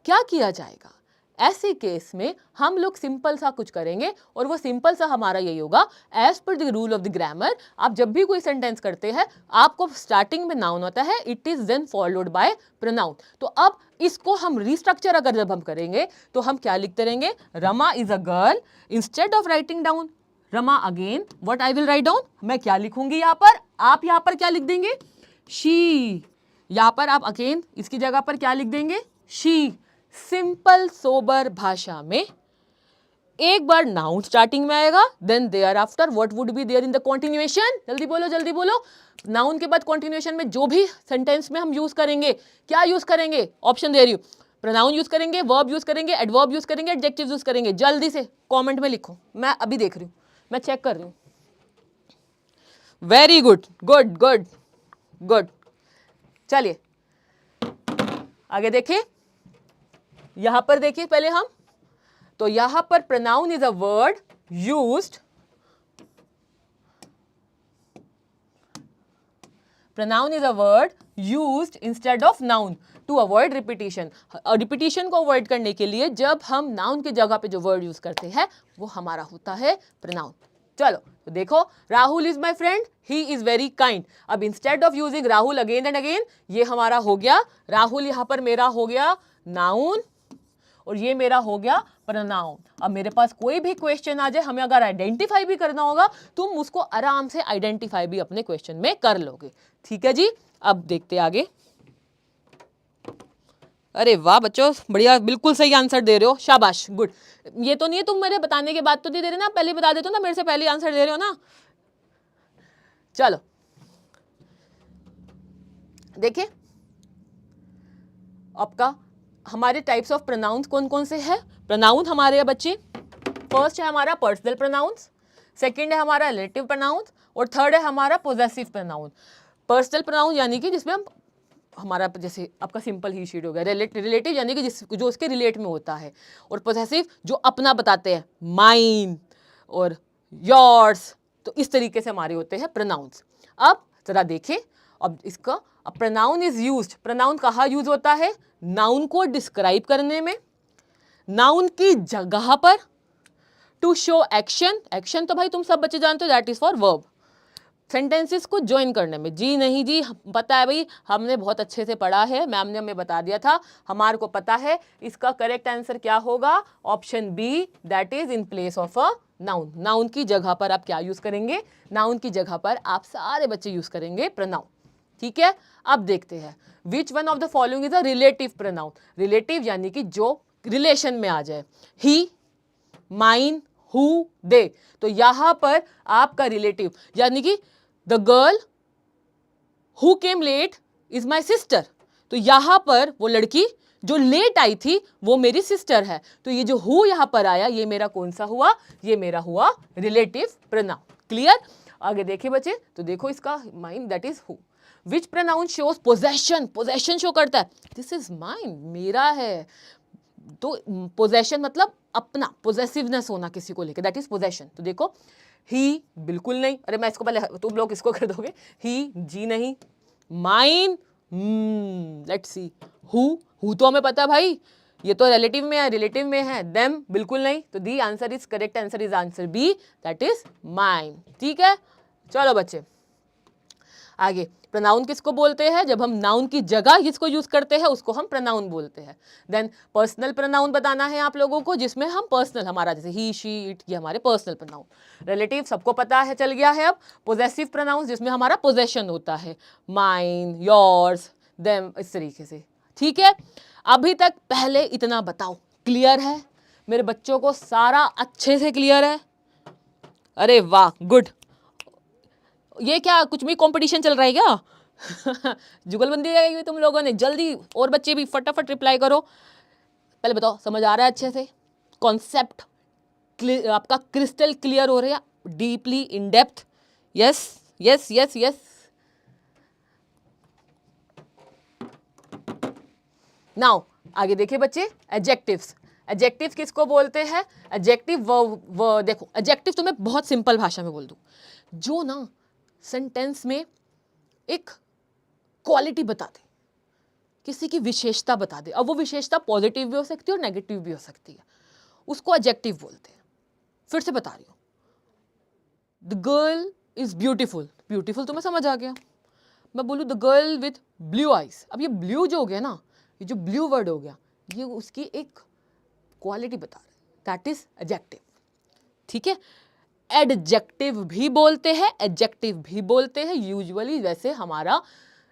क्या किया जाएगा ऐसे केस में? हम लोग सिंपल सा कुछ करेंगे और वो सिंपल सा हमारा यही होगा, as per the rule of the grammar. आप जब भी कोई सेंटेंस करते हैं आपको स्टार्टिंग में नाउन होता है, it is then followed by pronoun. तो अब इसको हम रिस्ट्रक्चर अगर जब हम करेंगे तो हम क्या लिखते रहेंगे? Rama is a girl, instead of writing down Rama again, what I will write down, मैं क्या लिखूंगी यहां पर? आप यहां पर क्या लिख देंगे? शी। यहां पर आप अगेन इसकी जगह पर क्या लिख देंगे? शी। सिंपल सोबर भाषा में एक बार नाउन स्टार्टिंग में आएगा, then there after what would be there in the continuation? जल्दी बोलो जल्दी बोलो। नाउन के बाद कंटिन्यूएशन में जो भी सेंटेंस में हम यूज करेंगे, क्या यूज करेंगे? ऑप्शन दे रही हूं, प्रोनाउन यूज करेंगे, वर्ब यूज करेंगे, एडवर्ब यूज करेंगे, एडजेक्टिव यूज करेंगे। जल्दी से कमेंट में लिखो, मैं अभी देख रही हूं, मैं चेक कर रही हूं। Very good, good good good. चलिए आगे देखिए, यहां पर देखिए पहले हम, तो यहां पर pronoun is a word used, pronoun is a word used instead of noun to avoid repetition. Repetition को अवॉइड करने के लिए जब हम नाउन की जगह पे जो वर्ड यूज करते हैं वो हमारा होता है प्रोनाउन। चलो तो देखो, Rahul is my friend, he is very kind. अब instead of using Rahul again and again, ये हमारा हो गया राहुल, यहां पर मेरा हो गया नाउन और ये मेरा हो गया प्रोनाउन। अब मेरे पास कोई भी क्वेश्चन आ जाए, हमें अगर आइडेंटिफाई भी करना होगा, तुम उसको आराम से आइडेंटिफाई भी अपने क्वेश्चन में कर लोगे। ठीक है जी, अब देखते आगे। अरे वाह बच्चों, बढ़िया, बिल्कुल सही आंसर दे रहे हो, शाबाश, गुड। ये तो नहीं है तुम मेरे बताने के बाद तो नहीं दे रहे ना, पहले बता देते हो ना, मेरे से पहले आंसर दे रहे हो ना। चलो देखिए आपका हमारे टाइप्स ऑफ प्रोनाउंस कौन कौन से हैं। प्रोनाउन हमारे बच्चे, फर्स्ट है हमारा पर्सनल प्रोनाउंस, सेकंड है हमारा रिलेटिव प्रोनाउंस और थर्ड है हमारा पोजेसिव प्रोनाउन। पर्सनल प्रोनाउन यानी कि जिसमें हम हमारा, जैसे आपका सिंपल ही शीट हो गया, रिलेटिव यानी कि जो उसके रिलेट में होता है, और पोजेसिव जो अपना बताते हैं, माइन और योर्स। तो इस तरीके से हमारे होते हैं प्रोनाउंस। अब जरा देखें, अब इसका प्रोनाउन इज यूज्ड, प्रोनाउन कहाँ यूज होता है? नाउन को डिस्क्राइब करने में, नाउन की जगह पर, टू शो एक्शन, एक्शन तो भाई तुम सब बच्चे जानते हो that is for verb, sentences को ज्वाइन करने में। जी नहीं जी, पता है भाई, हमने बहुत अच्छे से पढ़ा है, मैम ने हमें बता दिया था, हमारे को पता है। इसका करेक्ट आंसर क्या होगा? Option B, that is in place of a noun. Noun की जगह पर आप क्या यूज करेंगे? नाउन की जगह पर आप सारे बच्चे यूज करेंगे प्रोनाउन। ठीक है, अब देखते हैं which one of the following is a relative pronoun. Relative यानी कि जो रिलेशन में आ जाए। He, mine, who, they. तो यहां पर आपका रिलेटिव यानी कि the girl who came late is my sister. तो यहां पर वो लड़की जो लेट आई थी वो मेरी सिस्टर है। तो ये जो हु यहां पर आया, ये मेरा कौन सा हुआ? ये मेरा हुआ रिलेटिव प्रोनाउन। क्लियर? आगे देखिए बच्चे, तो देखो इसका mine, that is who. Which pronoun shows possession. Possession show करता है, दिस इज माइन, मेरा है। तो पोजेशन मतलब अपना, पोजेसिवनेस होना किसी को लेकर, दैट इज पोजेशन। तो देखो ही बिल्कुल नहीं, अरे मैं इसको पहले, तुम लोग इसको कर दोगे। ही, जी नहीं। माइन, लेट्स सी, हु तो हमें पता है भाई, ये तो रिलेटिव में है, रिलेटिव में है। देम बिल्कुल नहीं। तो the answer is correct, answer is answer B, that is mine. ठीक है, चलो बच्चे आगे। प्रोनाउन किसको बोलते हैं? जब हम नाउन की जगह किसको यूज करते हैं उसको हम प्रोनाउन बोलते हैं। देन पर्सनल प्रोनाउन बताना है आप लोगों को, जिसमें हम पर्सनल, हमारा जैसे ही, शी, इट, ये हमारे पर्सनल प्रोनाउन। रिलेटिव सबको पता है, चल गया है। अब पोजेसिव प्रोनाउन जिसमें हमारा पोजेशन होता है, माइन, योर्स, देम, इस तरीके से। ठीक है, अभी तक पहले इतना बताओ, क्लियर है? मेरे बच्चों को सारा अच्छे से क्लियर है? अरे वाह, गुड। ये क्या कुछ भी कंपटीशन चल रहा है क्या? जुगलबंदी आई हुई तुम लोगों ने? जल्दी, और बच्चे भी फटाफट रिप्लाई करो। पहले बताओ, समझ आ रहा है अच्छे से? कॉन्सेप्ट आपका क्रिस्टल क्लियर हो रहा है? Deeply, in depth? Yes yes yes yes. Now आगे देखिए बच्चे, एडजेक्टिव्स। एडजेक्टिव किसको बोलते हैं? एडजेक्टिव वो देखो, एडजेक्टिव तो मैं बहुत सिंपल भाषा में बोल दूं, जो ना सेंटेंस में एक क्वालिटी बता दे, किसी की विशेषता बता दे। अब वो विशेषता पॉजिटिव भी हो सकती है और नेगेटिव भी हो सकती है, उसको एडजेक्टिव बोलते हैं। फिर से बता रही हूं, the girl is beautiful. Beautiful तुम्हें समझ आ गया। मैं बोलूं the girl with blue eyes. अब ये ब्लू जो हो गया ना, ये जो ब्लू वर्ड हो गया, ये उसकी एक क्वालिटी बता रहे, दैट इज एडजेक्टिव। ठीक है, एडजेक्टिव भी बोलते हैं, एडजेक्टिव भी बोलते हैं। यूजुअली वैसे हमारा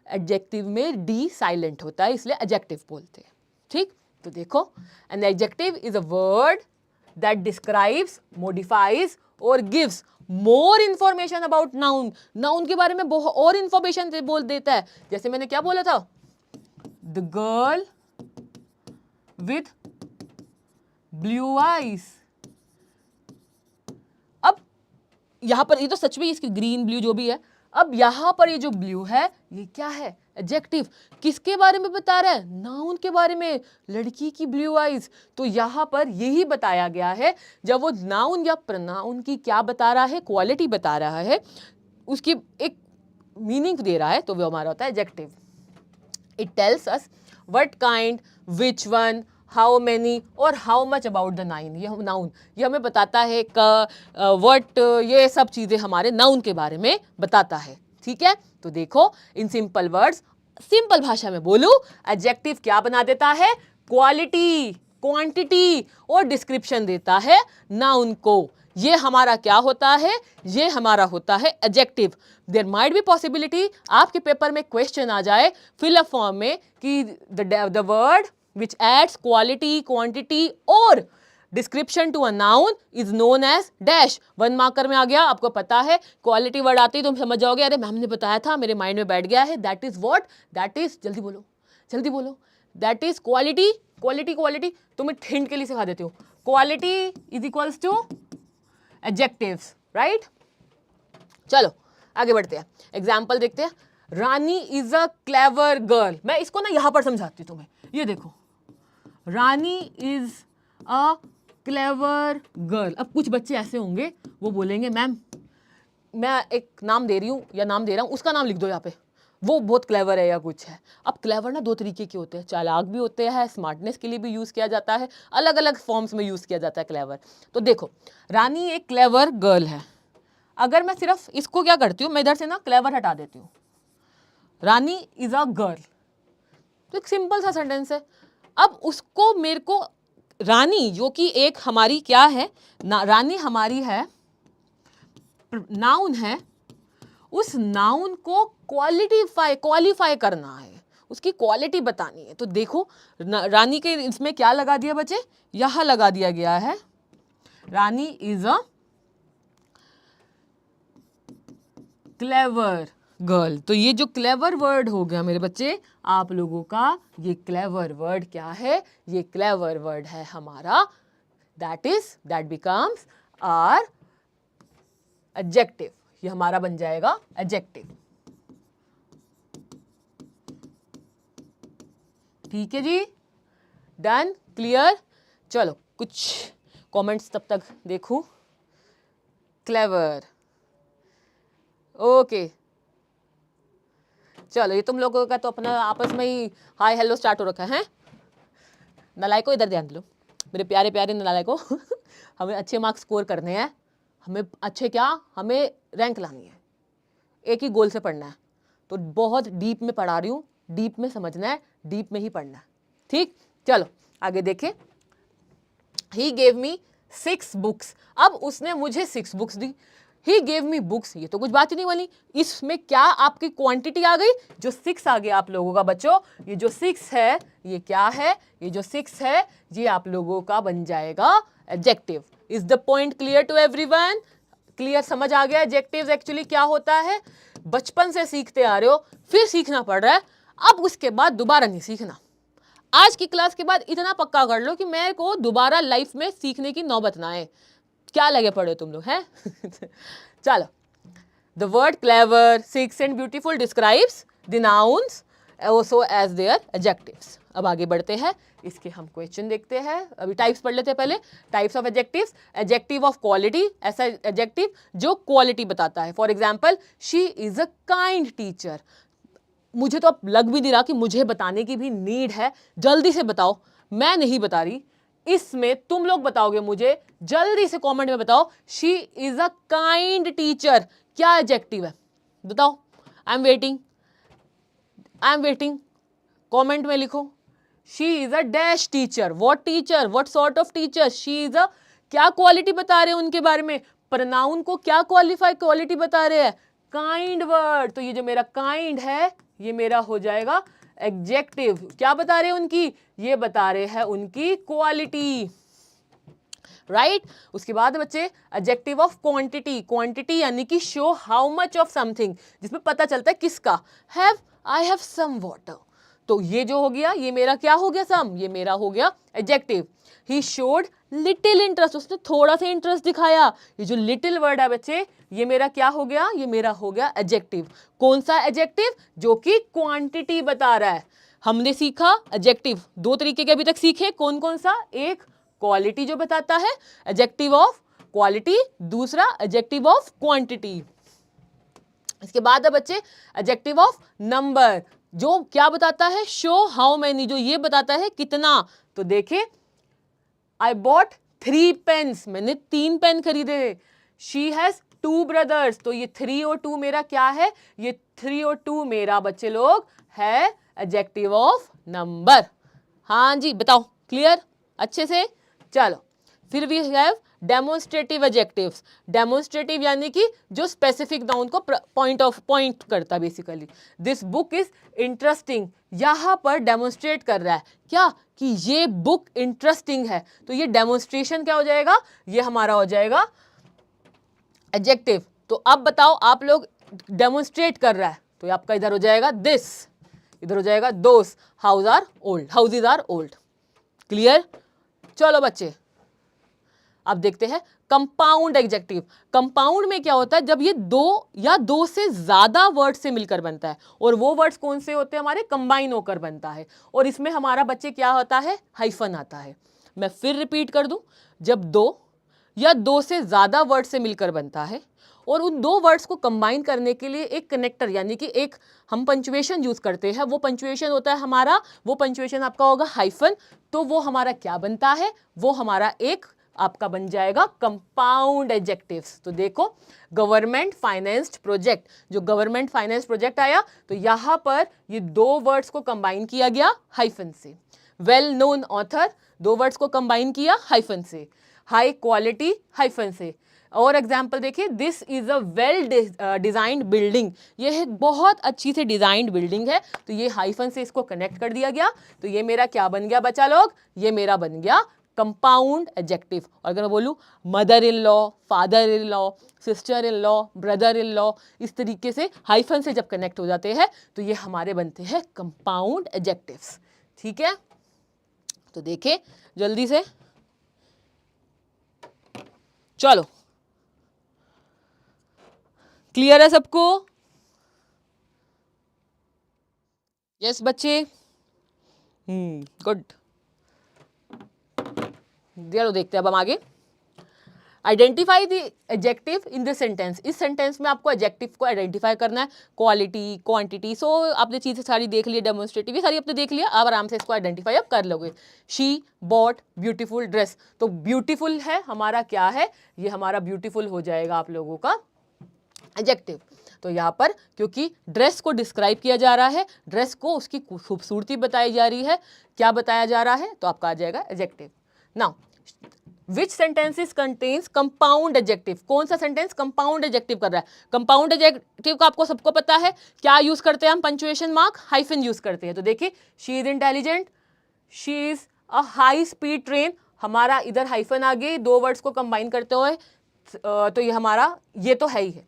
एडजेक्टिव में डी साइलेंट होता है, इसलिए एडजेक्टिव बोलते हैं। ठीक, तो देखो, an adjective is a word that describes, modifies और gives more information about noun. Noun के बारे में बहुत और इंफॉर्मेशन बोल देता है। जैसे मैंने क्या बोला था, the girl with blue eyes. अब यहां पर ये तो सच में इसकी ग्रीन ब्लू जो भी है, अब यहां पर ये जो ब्लू है ये क्या है? एडजेक्टिव। किसके बारे में बता रहा है? नाउन के बारे में, लड़की की ब्लू आइज। तो यहां पर यही बताया गया है, जब वो नाउन या प्रोनाउन की क्या बता रहा है? क्वालिटी बता रहा है, उसकी एक मीनिंग दे रहा है, तो वो हमारा होता है adjective. It tells us what kind, which one, how many और how much about the noun. ये नाउन, ये हमें बताता है व्हाट, ये सब चीज़ें हमारे नाउन के बारे में बताता है। ठीक है, तो देखो इन सिंपल वर्ड्स, सिंपल भाषा में बोलूं, एडजेक्टिव क्या बना देता है? क्वालिटी, क्वांटिटी और डिस्क्रिप्शन देता है नाउन को। ये हमारा क्या होता है? ये हमारा होता है adjective. There might be possibility आपके पेपर में क्वेश्चन आ जाए फिल अप फॉर्म में कि the word which adds quality, quantity और description to a noun is known as dash। 1 marker में आ गया, आपको पता है क्वालिटी वर्ड आती है तुम समझ जाओगे, अरे मैम ने बताया था, मेरे माइंड में बैठ गया है। That is what? That is, जल्दी बोलो, जल्दी बोलो, that is quality. Quality, quality तुम्हें हिंट के लिए सिखा देती हूँ। Quality is equals to adjectives, right? चलो आगे बढ़ते हैं, एग्जाम्पल देखते हैं। Rani is a clever girl. मैं इसको ना यहां पर समझाती हूँ तुम्हें, ये देखो, रानी इज अ क्लेवर गर्ल। अब कुछ बच्चे ऐसे होंगे वो बोलेंगे मैम मैं एक नाम दे रही हूँ या नाम दे रहा हूँ, उसका नाम लिख दो यहाँ पे, वो बहुत क्लेवर है या कुछ है। अब क्लेवर ना 2 तरीके के होते हैं, चालाक भी होते हैं, स्मार्टनेस के लिए भी यूज़ किया जाता है, अलग अलग फॉर्म्स में यूज़ किया जाता है क्लेवर। तो देखो, रानी एक क्लेवर गर्ल है। अगर मैं सिर्फ इसको क्या करती हूँ, मैं इधर से ना क्लेवर हटा देती हूँ, रानी इज अ गर्ल, तो एक सिंपल सा सेंटेंस है। अब उसको मेरे को रानी जो कि एक हमारी क्या है ना, रानी हमारी है, नाउन है, उस नाउन को क्वालिफाई करना है, उसकी क्वालिटी बतानी है। तो देखो रानी के इसमें क्या लगा दिया बच्चे, यहां लगा दिया गया है रानी इज अ क्लेवर गर्ल। तो ये जो क्लेवर वर्ड हो गया मेरे बच्चे आप लोगों का, ये क्लेवर वर्ड क्या है, ये क्लेवर वर्ड है हमारा, दैट बिकम्स आर एडजेक्टिव, ये हमारा बन जाएगा एडजेक्टिव। ठीक है जी, डन, क्लियर। चलो कुछ कमेंट्स तब तक देखूं। क्लेवर, ओके, चलो ये तुम लोगों का तो अपना आपस में ही हाय हेलो स्टार्ट हो रखा है। नलायको इधर ध्यान दो, मेरे प्यारे प्यारे नलायको हमें अच्छे मार्क्स स्कोर करने हैं, हमें अच्छे क्या, हमें रैंक लानी है, एक ही गोल से पढ़ना है। तो बहुत डीप में पढ़ा रही हूँ, डीप में समझना है, डीप में ही पढ़ना है। ठीक, चलो आगे देखें। ही गेव मी 6 बुक्स, अब उसने मुझे 6 books the. He gave me books, ये तो कुछ बात ही नहीं बनी, इसमें क्या आपकी क्वांटिटी आ गई, जो 6 आ गया आप लोगों का बच्चों, ये जो 6 है ये क्या है, ये जो 6 है ये आप लोगों का बन जाएगा adjective. Is the point clear to everyone? Clear, समझ आ गया एडजेक्टिव्स एक्चुअली क्या होता है? बचपन से सीखते आ रहे हो, फिर सीखना पड़ रहा है, अब उसके बाद दोबारा नहीं सीखना। आज की क्लास के बाद इतना पक्का कर लो कि मेरे को दोबारा लाइफ में सीखने की नौबत ना आए। क्या लगे पड़े तुम लोग हैं? चलो, the word clever, six and beautiful describes the nouns also as their adjectives। अब आगे बढ़ते हैं, इसके हम क्वेश्चन देखते हैं। अभी टाइप्स पढ़ लेते हैं पहले। Types of adjectives, adjective of quality, ऐसा एडजेक्टिव जो क्वालिटी बताता है। For example, she is a kind teacher. मुझे तो अब लग भी नहीं रहा कि मुझे बताने की भी नीड है, जल्दी से बताओ, मैं नहीं बता रही, इसमें तुम लोग बताओगे मुझे, जल्दी से कमेंट में बताओ, she is a kind teacher क्या एडजेक्टिव है, बताओ। आई एम वेटिंग, कमेंट में लिखो। She is a dash teacher, what teacher, what sort of teacher, she is a, क्या क्वालिटी बता रहे हैं उनके बारे में, प्रोनाउन को क्या क्वालिटी बता रहे हैं, काइंड वर्ड। तो ये जो मेरा काइंड है ये मेरा हो जाएगा एडजेक्टिव। क्या बता रहे हैं उनकी, ये बता रहे हैं उनकी क्वालिटी, राइट। उसके बाद बच्चे एडजेक्टिव ऑफ क्वांटिटी, क्वांटिटी यानी कि show how much of something, जिसमें पता चलता है किसका, आई हैव सम वाटर। तो ये जो हो गया ये मेरा क्या हो गया, सम, ये मेरा हो गया adjective. He showed little interest, उसने थोड़ा सा इंटरेस्ट दिखाया। ये जो लिटिल वर्ड है बच्चे ये मेरा क्या हो गया, ये मेरा हो गया एडजेक्टिव। कौन सा एडजेक्टिव, जो कि क्वांटिटी बता रहा है। हमने सीखा एडजेक्टिव दो तरीके के अभी तक सीखे, कौन कौन सा, एक क्वालिटी जो बताता है एडजेक्टिव ऑफ क्वालिटी, दूसरा एडजेक्टिव ऑफ क्वांटिटी। इसके बाद है बच्चे एडजेक्टिव ऑफ नंबर, जो क्या बताता है, शो हाउ मेनी, जो ये बताता है कितना। तो देखे, आई बॉट 3 पेन्स, मैंने 3 पेन खरीदे। शी हैज 2 ब्रदर्स, तो ये 3 और 2 मेरा क्या है, ये 3 और 2 मेरा बच्चे लोग है एडजेक्टिव ऑफ नंबर। हाँ जी बताओ, क्लियर अच्छे से। चलो फिर we have demonstrative adjectives. Demonstrative यानी कि जो स्पेसिफिक नाउन को पॉइंट करता, basically this book is interesting, यहां पर डेमोन्स्ट्रेट कर रहा है क्या, कि ये बुक इंटरेस्टिंग है। तो ये डेमोन्स्ट्रेशन क्या हो जाएगा, ये हमारा हो जाएगा एडजेक्टिव। तो अब बताओ, आप लोग डेमोन्स्ट्रेट कर रहा है, तो आपका इधर हो जाएगा दिस, इधर हो जाएगा दोस, हाउसेज आर ओल्ड। क्लियर। चलो बच्चे अब देखते हैं कंपाउंड एडजेक्टिव। कंपाउंड में क्या होता है, जब ये 2 या 2 से ज्यादा वर्ड से मिलकर बनता है, और वो वर्ड्स कौन से होते हैं हमारे, कंबाइन होकर बनता है, और इसमें हमारा बच्चे क्या होता है, हाइफन आता है। मैं फिर रिपीट कर दूं, जब 2 या 2 से ज्यादा वर्ड से मिलकर बनता है, और उन 2 वर्ड्स को कंबाइन करने के लिए एक कनेक्टर यानी कि एक हम पंचुएशन यूज करते हैं, वो पंचुएशन होता है हमारा, वो पंचुएशन आपका होगा हाइफन। तो वो हमारा क्या बनता है, वो हमारा एक आपका बन जाएगा कंपाउंड एडजेक्टिव्स। तो देखो गवर्नमेंट फाइनेंस्ड प्रोजेक्ट, जो गवर्नमेंट फाइनेंस प्रोजेक्ट आया तो यहां पर ये दो वर्ड्स को कंबाइन किया गया हाइफन से। वेल नोन ऑथर, दो वर्ड्स को कंबाइन किया हाइफन से। हाई क्वालिटी हाइफन से। और एग्जाम्पल देखिए, this is a well designed building, ये एक बहुत अच्छी से डिजाइंड बिल्डिंग है, तो ये हाइफन से इसको कनेक्ट कर दिया गया। तो ये मेरा क्या बन गया बच्चा लोग, ये मेरा बन गया कंपाउंड एडजेक्टिव। और अगर मैं बोलूँ mother in law, father in law, sister in law, brother in law, इस तरीके से हाइफन से जब कनेक्ट हो जाते हैं तो ये हमारे बनते हैं कंपाउंड एडजेक्टिव्स। ठीक है, तो देखें जल्दी से, चलो क्लियर है सबको? यस बच्चे, गुड। चलो देखते हैं अब हम आगे। Identify the adjective in the sentence. इस सेंटेंस में आपको एडजेक्टिव को आइडेंटिफाई करना है, क्वालिटी, क्वांटिटी। सो आपने चीजें सारी देख ली, डेमोन्स्ट्रेटिव ये सारी आपने देख लिया, अब आराम से इसको आइडेंटिफाई अब कर लोगे। शी बॉट ब्यूटीफुल ड्रेस, तो ब्यूटीफुल है हमारा क्या है, ये हमारा ब्यूटीफुल हो जाएगा आप लोगों का एडजेक्टिव। तो यहाँ पर क्योंकि ड्रेस को डिस्क्राइब किया जा रहा है, ड्रेस को उसकी खूबसूरती बताई जा रही है, क्या बताया जा रहा है, तो आपका आ जाएगा adjective. Now which sentences contains compound adjective, कौन सा सेंटेंस कंपाउंड एडजेक्टिव कर रहा है? कंपाउंड एडजेक्टिव का आपको सबको पता है क्या यूज करते हैं हम, पंक्चुएशन मार्क, हाइफन यूज करते हैं। तो देखिए she is intelligent, she is a high speed train, हमारा इधर हाइफन आ गई दो वर्ड्स को कंबाइन करते हुए, तो ये हमारा ये तो है ही है।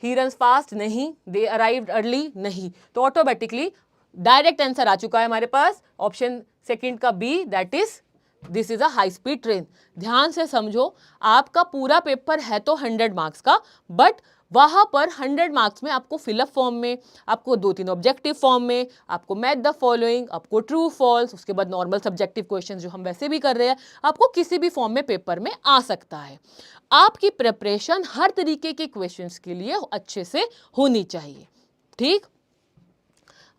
ही रन्स फास्ट, नहीं। दे अराइव्ड अर्ली, नहीं। तो ऑटोमेटिकली डायरेक्ट आंसर आ चुका है हमारे पास, ऑप्शन सेकंड का B, that is this is a high speed train. ध्यान से समझो, आपका पूरा पेपर है तो 100 मार्क्स का, बट वहां पर 100 मार्क्स में आपको फिलअप फॉर्म में, आपको 2-3 ऑब्जेक्टिव फॉर्म में, आपको मैथ द फॉलोइंग, आपको ट्रू फॉल्स, उसके बाद नॉर्मल सब्जेक्टिव क्वेश्चंस जो हम वैसे भी कर रहे हैं, आपको किसी भी फॉर्म में पेपर में आ सकता है। आपकी प्रिपरेशन हर तरीके के क्वेश्चंस के लिए अच्छे से होनी चाहिए। ठीक,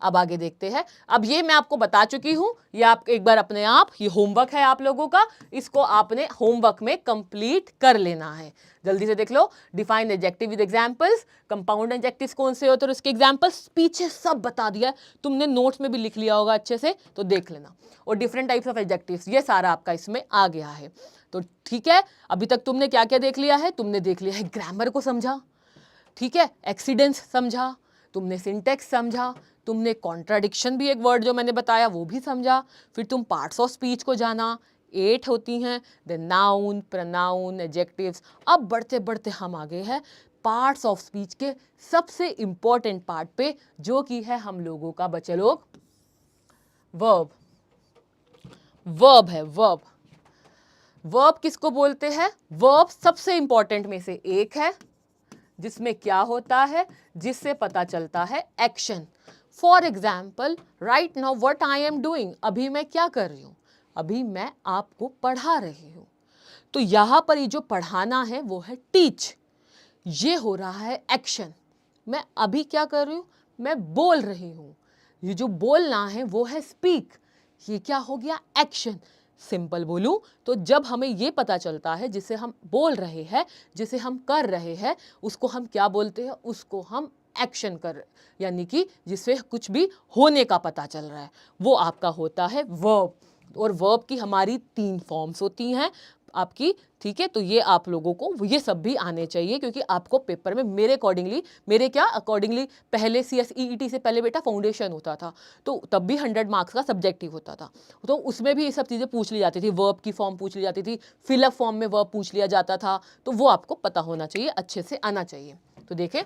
अब आगे देखते हैं। अब ये मैं आपको बता चुकी हूं, ये आप एक बार अपने आप, ये होमवर्क है आप लोगों का, इसको आपने होमवर्क में कंप्लीट कर लेना है। जल्दी से देख लो, define adjective with examples, compound adjectives कौन से होते हैं और उसके एग्जांपल्स पीछे सब बता दिया है, तुमने नोट्स में भी लिख लिया होगा अच्छे से, तो देख लेना। और डिफरेंट टाइप्स ऑफ एडजेक्टिव्स, ये सारा आपका इसमें आ गया है। तो ठीक है, अभी तक तुमने क्या क्या देख लिया है, तुमने देख लिया है ग्रामर को समझा, ठीक है, एक्सीडेंट्स समझा, तुमने सिंटेक्स समझा, तुमने कॉन्ट्राडिक्शन भी एक वर्ड जो मैंने बताया वो भी समझा, फिर तुम पार्ट्स ऑफ स्पीच को जाना, 8 होती हैं, देन नाउन, प्रोनाउन, एडजेक्टिव्स। अब बढ़ते बढ़ते हम आ गए हैं पार्ट्स ऑफ स्पीच के सबसे इंपॉर्टेंट पार्ट पे, जो कि है हम लोगों का बच्चे लोग वर्ब। वर्ब है वर्ब। वर्ब किसको बोलते हैं? वर्ब सबसे इंपॉर्टेंट में से एक है, जिसमें क्या होता है, जिससे पता चलता है action. For example, right now what I am doing, अभी मैं क्या कर रही हूं, अभी मैं आपको पढ़ा रही हूं। तो यहां पर ये जो पढ़ाना है वो है टीच, ये हो रहा है एक्शन। मैं अभी क्या कर रही हूं, मैं बोल रही हूं, ये जो बोलना है वो है स्पीक, ये क्या हो गया, एक्शन। सिंपल बोलूं तो जब हमें ये पता चलता है जिसे हम बोल रहे हैं, जिसे हम कर रहे हैं, उसको हम क्या बोलते हैं, उसको हम एक्शन कर, यानी कि जिससे कुछ भी होने का पता चल रहा है, वो आपका होता है वर्ब। और वर्ब की हमारी 3 फॉर्म्स होती हैं आपकी, ठीक है। तो ये आप लोगों को ये सब भी आने चाहिए, क्योंकि आपको पेपर में मेरे अकॉर्डिंगली, मेरे क्या अकॉर्डिंगली, पहले CSEET से पहले बेटा फाउंडेशन होता था, तो तब भी 100 मार्क्स का सब्जेक्टिव होता था, तो उसमें भी ये सब चीज़ें पूछ ली जाती थी, वर्ब की फॉर्म पूछ ली जाती थी, फिलअप फॉर्म में वर्ब पूछ लिया जाता था, तो वो आपको पता होना चाहिए, अच्छे से आना चाहिए। तो देखें,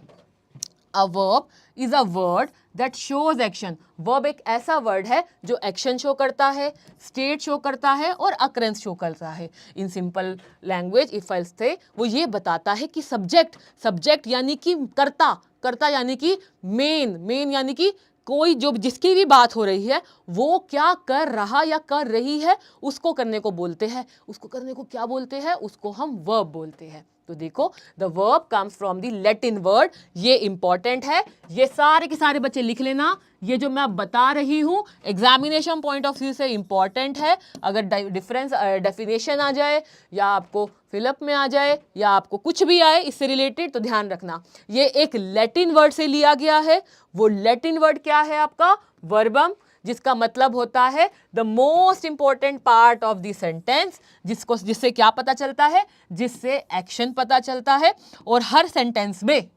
A verb is a word that shows action. Verb एक ऐसा वर्ड है जो एक्शन शो करता है, स्टेट शो करता है और अकरेंस शो करता है। In simple language if I से, वो ये बताता है कि सब्जेक्ट, सब्जेक्ट यानी कि कर्ता, कर्ता यानी कि मेन, मेन यानी कि कोई जो जिसकी भी बात हो रही है वो क्या कर रहा या कर रही है उसको करने को बोलते हैं। उसको करने को क्या बोलते हैं? उसको हम वर्ब बोलते हैं। तो देखो, the verb comes from the Latin word, ये इंपॉर्टेंट है, ये सारे के सारे बच्चे लिख लेना। ये जो मैं बता रही हूं एग्जामिनेशन पॉइंट ऑफ व्यू से इंपॉर्टेंट है। अगर डिफरेंस डेफिनेशन आ जाए या आपको फिलअप में आ जाए या आपको कुछ भी आए इससे रिलेटेड तो ध्यान रखना, ये एक लैटिन वर्ड से लिया गया है। वो लैटिन वर्ड क्या है आपका? वर्बम, जिसका मतलब होता है the most important part of the sentence, जिससे क्या पता चलता है? जिससे एक्शन पता चलता है। और हर सेंटेंस में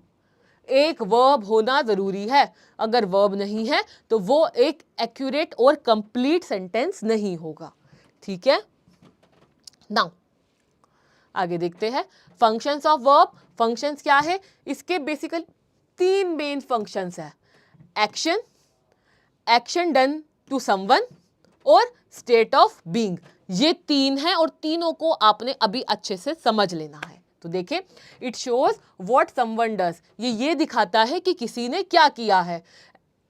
एक वर्ब होना जरूरी है। अगर वर्ब नहीं है तो वो एक एक्यूरेट और कंप्लीट सेंटेंस नहीं होगा। ठीक है, नाउ आगे देखते हैं फंक्शंस ऑफ वर्ब। फंक्शंस क्या है? इसके बेसिकली 3 मेन फंक्शंस है। Action, action done to someone और स्टेट ऑफ बीइंग। ये 3 हैं और तीनों को आपने अभी अच्छे से समझ लेना है। तो देखें, it shows what someone does, ये दिखाता है कि किसी ने क्या किया है।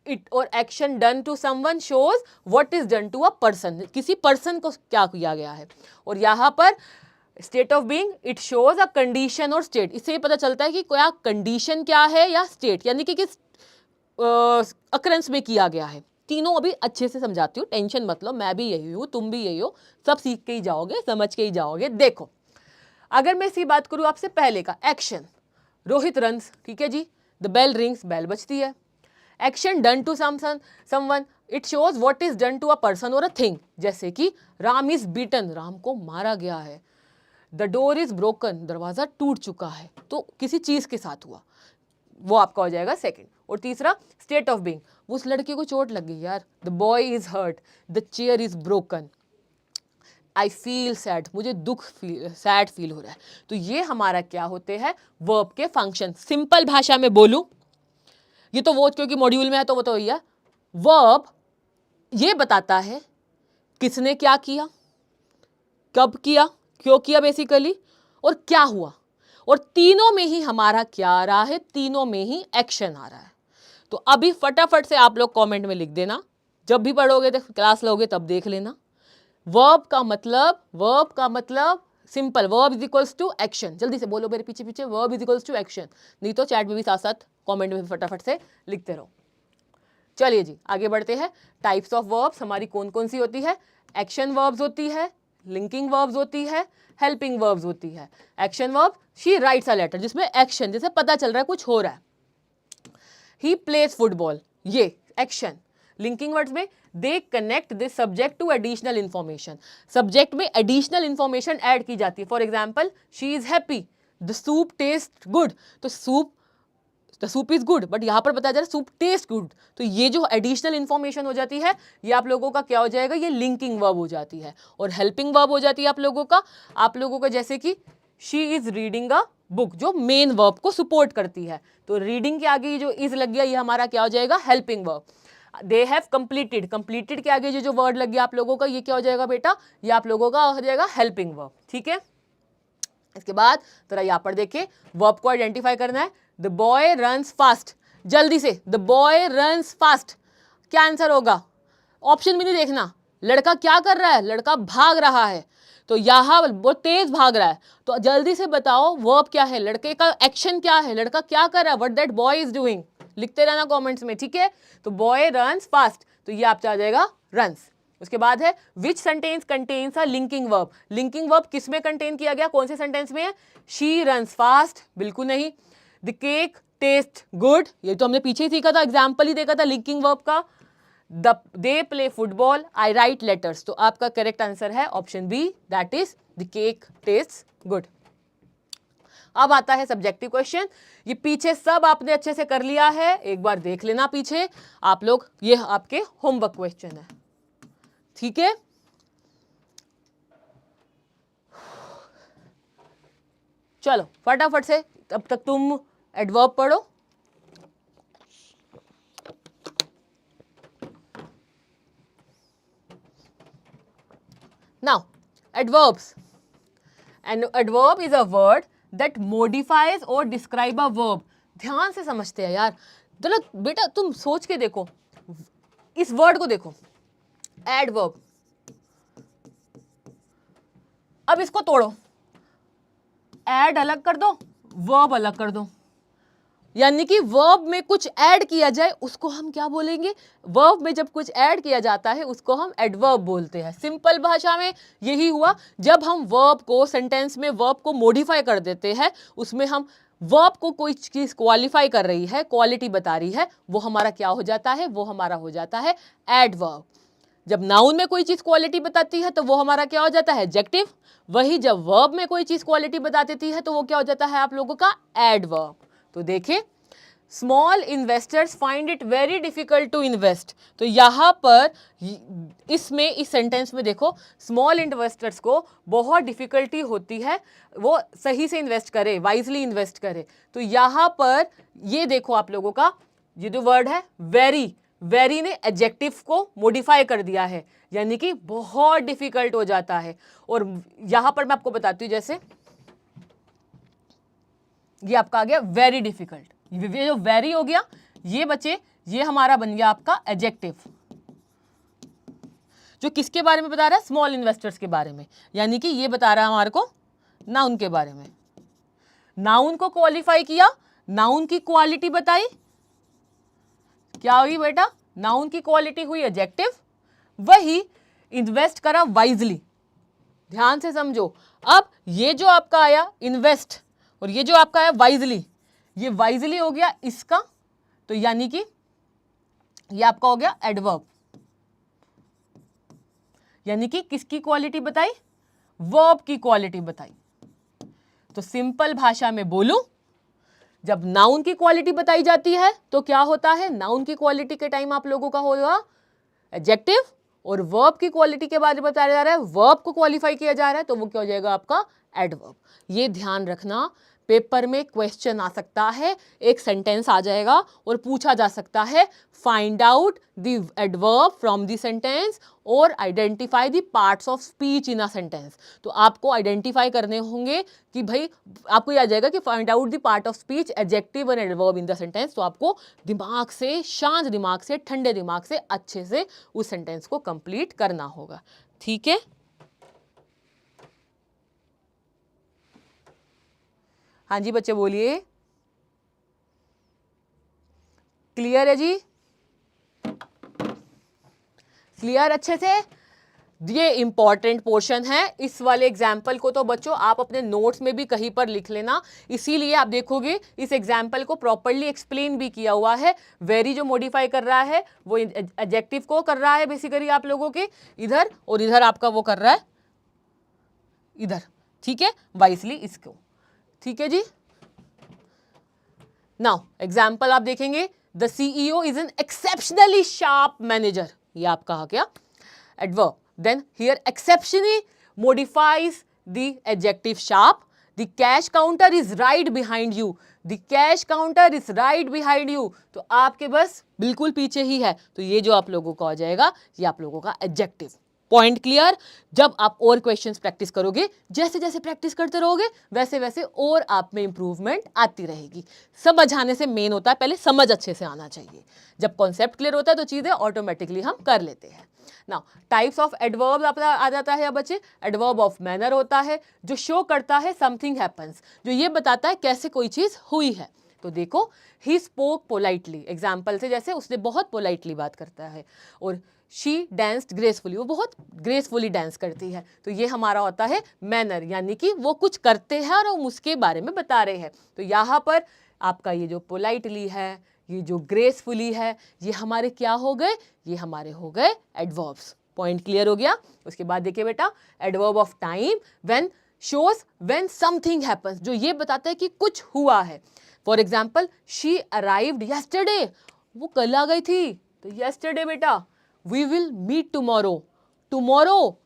इट और action done to someone shows what is done to a person, किसी पर्सन को क्या किया गया है। और यहाँ पर state of being, it shows a condition और स्टेट, इससे पता चलता है कि क्या कंडीशन क्या है या स्टेट, यानी कि किस अकरेंस में किया गया है। तीनों अभी अच्छे से समझाती हूँ, टेंशन मत लो, मैं भी यही हूँ, तुम भी यही हो, सब सीख के ही जाओगे, समझ के ही जाओगे। देखो, अगर मैं इसकी बात करूँ आपसे पहले का एक्शन, रोहित रन्स, ठीक है जी, द बेल रिंग्स, बेल बजती है। Action done to someone, it shows what is done to a person और अ थिंग, जैसे कि राम इज बीटन, राम को मारा गया है। द डोर इज ब्रोकन, दरवाजा टूट चुका है, तो किसी चीज के साथ हुआ, वो आपका हो जाएगा सेकंड। और तीसरा स्टेट ऑफ बीइंग, उस लड़के को चोट लग गई यार, the boy is hurt, the chair is broken, I feel sad, मुझे सैड फील हो रहा है। तो ये हमारा क्या होते हैं? वर्ब के फंक्शन। सिंपल भाषा में बोलूं, ये तो वो क्योंकि मॉड्यूल में है तो वो तो भैया वर्ब ये बताता है किसने क्या किया, कब किया, क्यों किया बेसिकली, और क्या हुआ। और तीनों में ही हमारा क्या आ रहा है? तीनों में ही एक्शन आ रहा है। तो अभी फटाफट से आप लोग कमेंट में लिख देना, जब भी पढ़ोगे तो क्लास लोगे तब देख लेना। वर्ब का मतलब simple, verb is equals to action. जल्दी से बोलो मेरे पीछे पीछे, verb is equals to action, नहीं तो चैट में भी साथ साथ कमेंट में भी फटाफट से लिखते रहो। चलिए जी आगे बढ़ते हैं। टाइप्स ऑफ वर्ब्स हमारी कौन कौन सी होती है? एक्शन वर्ब्स होती है, लिंकिंग वर्ब्स होती है, हेल्पिंग वर्ब्स होती है। Action verb, she writes a letter, जिसमें एक्शन, जैसे पता चल रहा है कुछ हो रहा है। ही प्लेज फुटबॉल, ये एक्शन। लिंकिंग वर्ड्स में they connect this subject to additional information, subject में एडिशनल इंफॉर्मेशन ऐड की जाती है। For example, she is happy, the soup taste good, तो the soup is good, but यहां पर बताया जा रहा है सूप टेस्ट गुड, तो ये जो एडिशनल इंफॉर्मेशन हो जाती है ये आप लोगों का क्या हो जाएगा? ये लिंकिंग वर्ब हो जाती है। और हेल्पिंग वर्ब हो जाती है आप लोगों का जैसे कि she is reading a book, जो मेन वर्ब को सपोर्ट करती है। तो रीडिंग के आगे जो इज लग गया ये हमारा क्या हो जाएगा? Helping verb. They have completed, completed के आगे जो वर्ड लग गया आप लोगों का ये क्या हो जाएगा बेटा? ये आप लोगों का हो जाएगा हेल्पिंग वर्ब। ठीक है, इसके बाद जरा यहाँ पर देखिए, वर्ब को आइडेंटिफाई करना है। द बॉय रन्स फास्ट, जल्दी से, द बॉय रन्स फास्ट, क्या आंसर होगा? ऑप्शन भी नहीं देखना, लड़का क्या कर रहा है? लड़का भाग रहा है, तो यहाँ वो तेज भाग रहा है, तो जल्दी से बताओ वर्ब क्या है, लड़के का एक्शन क्या है, लड़का क्या कर रहा है, what that boy is doing, लिखते रहना कमेंट्स में। ठीक है, तो बॉय रन्स फास्ट, तो ये आपका आ जाएगा रन्स। उसके बाद है विच sentence contains a linking verb, linking verb किस में कंटेन किया गया, कौन से सेंटेंस में है? शी रन्स फास्ट, बिल्कुल नहीं। द केक टेस्ट गुड, ये तो हमने पीछे ही सीखा था, एग्जाम्पल ही देखा था लिंकिंग वर्ब का। They play football, I write letters, तो आपका करेक्ट आंसर है option B, that is the cake taste good. अब आता है सब्जेक्टिव क्वेश्चन, ये पीछे सब आपने अच्छे से कर लिया है, एक बार देख लेना पीछे आप लोग, ये आपके होमवर्क क्वेश्चन है। ठीक है, चलो फटाफट से, तब तक तुम एडवर्ब पढ़ो। Now adverbs, and adverb is a word that modifies और डिस्क्राइब अ वर्ब। ध्यान से समझते हैं यार, चलो बेटा तुम सोच के देखो, इस वर्ड को देखो, एडवर्ब। अब इसको तोड़ो, एड अलग कर दो, वर्ब अलग कर दो, यानी कि वर्ब में कुछ ऐड किया जाए उसको हम क्या बोलेंगे? वर्ब में जब कुछ ऐड किया जाता है उसको हम एडवर्ब बोलते हैं। सिंपल भाषा में यही हुआ, जब हम वर्ब को सेंटेंस में वर्ब को मॉडिफाई कर देते हैं, उसमें हम वर्ब को कोई चीज क्वालिफाई कर रही है, क्वालिटी बता रही है, वो हमारा क्या हो जाता है? वो हमारा हो जाता है एडवर्ब। जब नाउन में कोई चीज क्वालिटी बताती है तो वो हमारा क्या हो जाता है? एडजेक्टिव। वही जब वर्ब में कोई चीज क्वालिटी बता देती है तो वो क्या हो जाता है आप लोगों का? एडवर्ब। तो देखिए, small investors find it very difficult to invest. तो यहां पर इसमें, इस सेंटेंस में देखो, स्मॉल इन्वेस्टर्स को बहुत डिफिकल्टी होती है वो सही से इन्वेस्ट करे, वाइजली इन्वेस्ट करे। तो यहां पर ये देखो आप लोगों का, ये जो वर्ड है वेरी, वेरी ने एडजेक्टिव को मॉडिफाई कर दिया है, यानी कि बहुत डिफिकल्ट हो जाता है। और यहां पर मैं आपको बताती हूं, जैसे ये आपका आ गया वेरी डिफिकल्ट, ये जो वेरी हो गया, ये बच्चे ये हमारा बन गया आपका एडजेक्टिव, जो किसके बारे में बता रहा है? स्मॉल इन्वेस्टर्स के बारे में, यानी कि ये बता रहा है हमारे को नाउन के बारे में। नाउन को क्वालिफाई किया, नाउन की क्वालिटी बताई, क्या हुई बेटा? नाउन की क्वालिटी हुई एडजेक्टिव। वही इन्वेस्ट करा वाइजली, ध्यान से समझो। अब ये जो आपका आया इन्वेस्ट और ये जो आपका आया वाइजली, ये वाइजली हो गया इसका, तो यानी कि ये आपका हो गया एडवर्ब। यानी कि किसकी क्वालिटी बताई? वर्ब की क्वालिटी बताई। तो सिंपल भाषा में बोलूं, जब नाउन की क्वालिटी बताई जाती है तो क्या होता है? नाउन की क्वालिटी के टाइम आप लोगों का होगा एडजेक्टिव, और वर्ब की क्वालिटी के बारे में बताया जा रहा है, वर्ब को क्वालिफाई किया जा रहा है, तो वो क्या हो जाएगा आपका? एडवर्ब। ये ध्यान रखना, पेपर में क्वेश्चन आ सकता है, एक सेंटेंस आ जाएगा और पूछा जा सकता है find out the adverb from the sentence और identify the parts of speech in a sentence. तो आपको आइडेंटिफाई करने होंगे कि भाई, आपको याद जाएगा कि find out the part of speech, adjective and adverb in the sentence. तो आपको दिमाग से, शांत दिमाग से, ठंडे दिमाग से अच्छे से उस सेंटेंस को कंप्लीट करना होगा। ठीक है? हाँ जी बच्चे बोलिए, क्लियर है जी? क्लियर अच्छे से? ये इंपॉर्टेंट पोर्शन है। इस वाले एग्जाम्पल को तो बच्चों आप अपने नोट्स में भी कहीं पर लिख लेना, इसीलिए आप देखोगे इस एग्जाम्पल को प्रॉपरली एक्सप्लेन भी किया हुआ है। वेरी जो मॉडिफाई कर रहा है वो एडजेक्टिव को कर रहा है बेसिकली आप लोगों के इधर, और इधर आपका वो कर रहा है इधर, ठीक है, वाइसली इसको। ठीक है जी? नाउ एग्जाम्पल आप देखेंगे, the CEO is an exceptionally sharp manager, ये आपका आ गया adverb. Then here exceptionally modifies the adjective sharp. The cash counter is right behind you. The cash counter is right behind you. तो आपके बस बिल्कुल पीछे ही है, तो ये जो आप लोगों का हो जाएगा, ये आप लोगों का एडजेक्टिव। Point clear? जब आप और क्वेश्चंस प्रैक्टिस करोगे, जैसे जैसे प्रैक्टिस करते रहोगे वैसे वैसे और आप में इंप्रूवमेंट आती रहेगी। समझ आने से मेन होता है, पहले समझ अच्छे से आना चाहिए। जब कॉन्सेप्ट क्लियर होता है तो चीजें ऑटोमेटिकली हम कर लेते हैं। नाउ टाइप्स ऑफ एडवर्ब आपका आ जाता है बच्चे। एडवर्ब ऑफ मैनर होता है, जो शो करता है समथिंग हैपन्स, जो ये बताता है कैसे कोई चीज हुई है। तो देखो, ही स्पोक पोलाइटली, एग्जाम्पल से जैसे उसने बहुत पोलाइटली बात करता है, और शी डांस्ड ग्रेसफुली, वो बहुत ग्रेसफुली डांस करती है। तो ये हमारा होता है मैनर, यानी कि वो कुछ करते हैं और हम उसके बारे में बता रहे हैं। तो यहाँ पर आपका ये जो पोलाइटली है, ये जो ग्रेसफुली है, ये हमारे क्या हो गए? ये हमारे हो गए एडवर्ब्स। पॉइंट क्लियर हो गया? उसके बाद देखिए बेटा, adverb of time, when shows when something happens, जो ये बताता है कि कुछ हुआ है। For example, she arrived yesterday, वो कल आ गई थी, तो यस्टरडे बेटा। We will meet tomorrow, tomorrow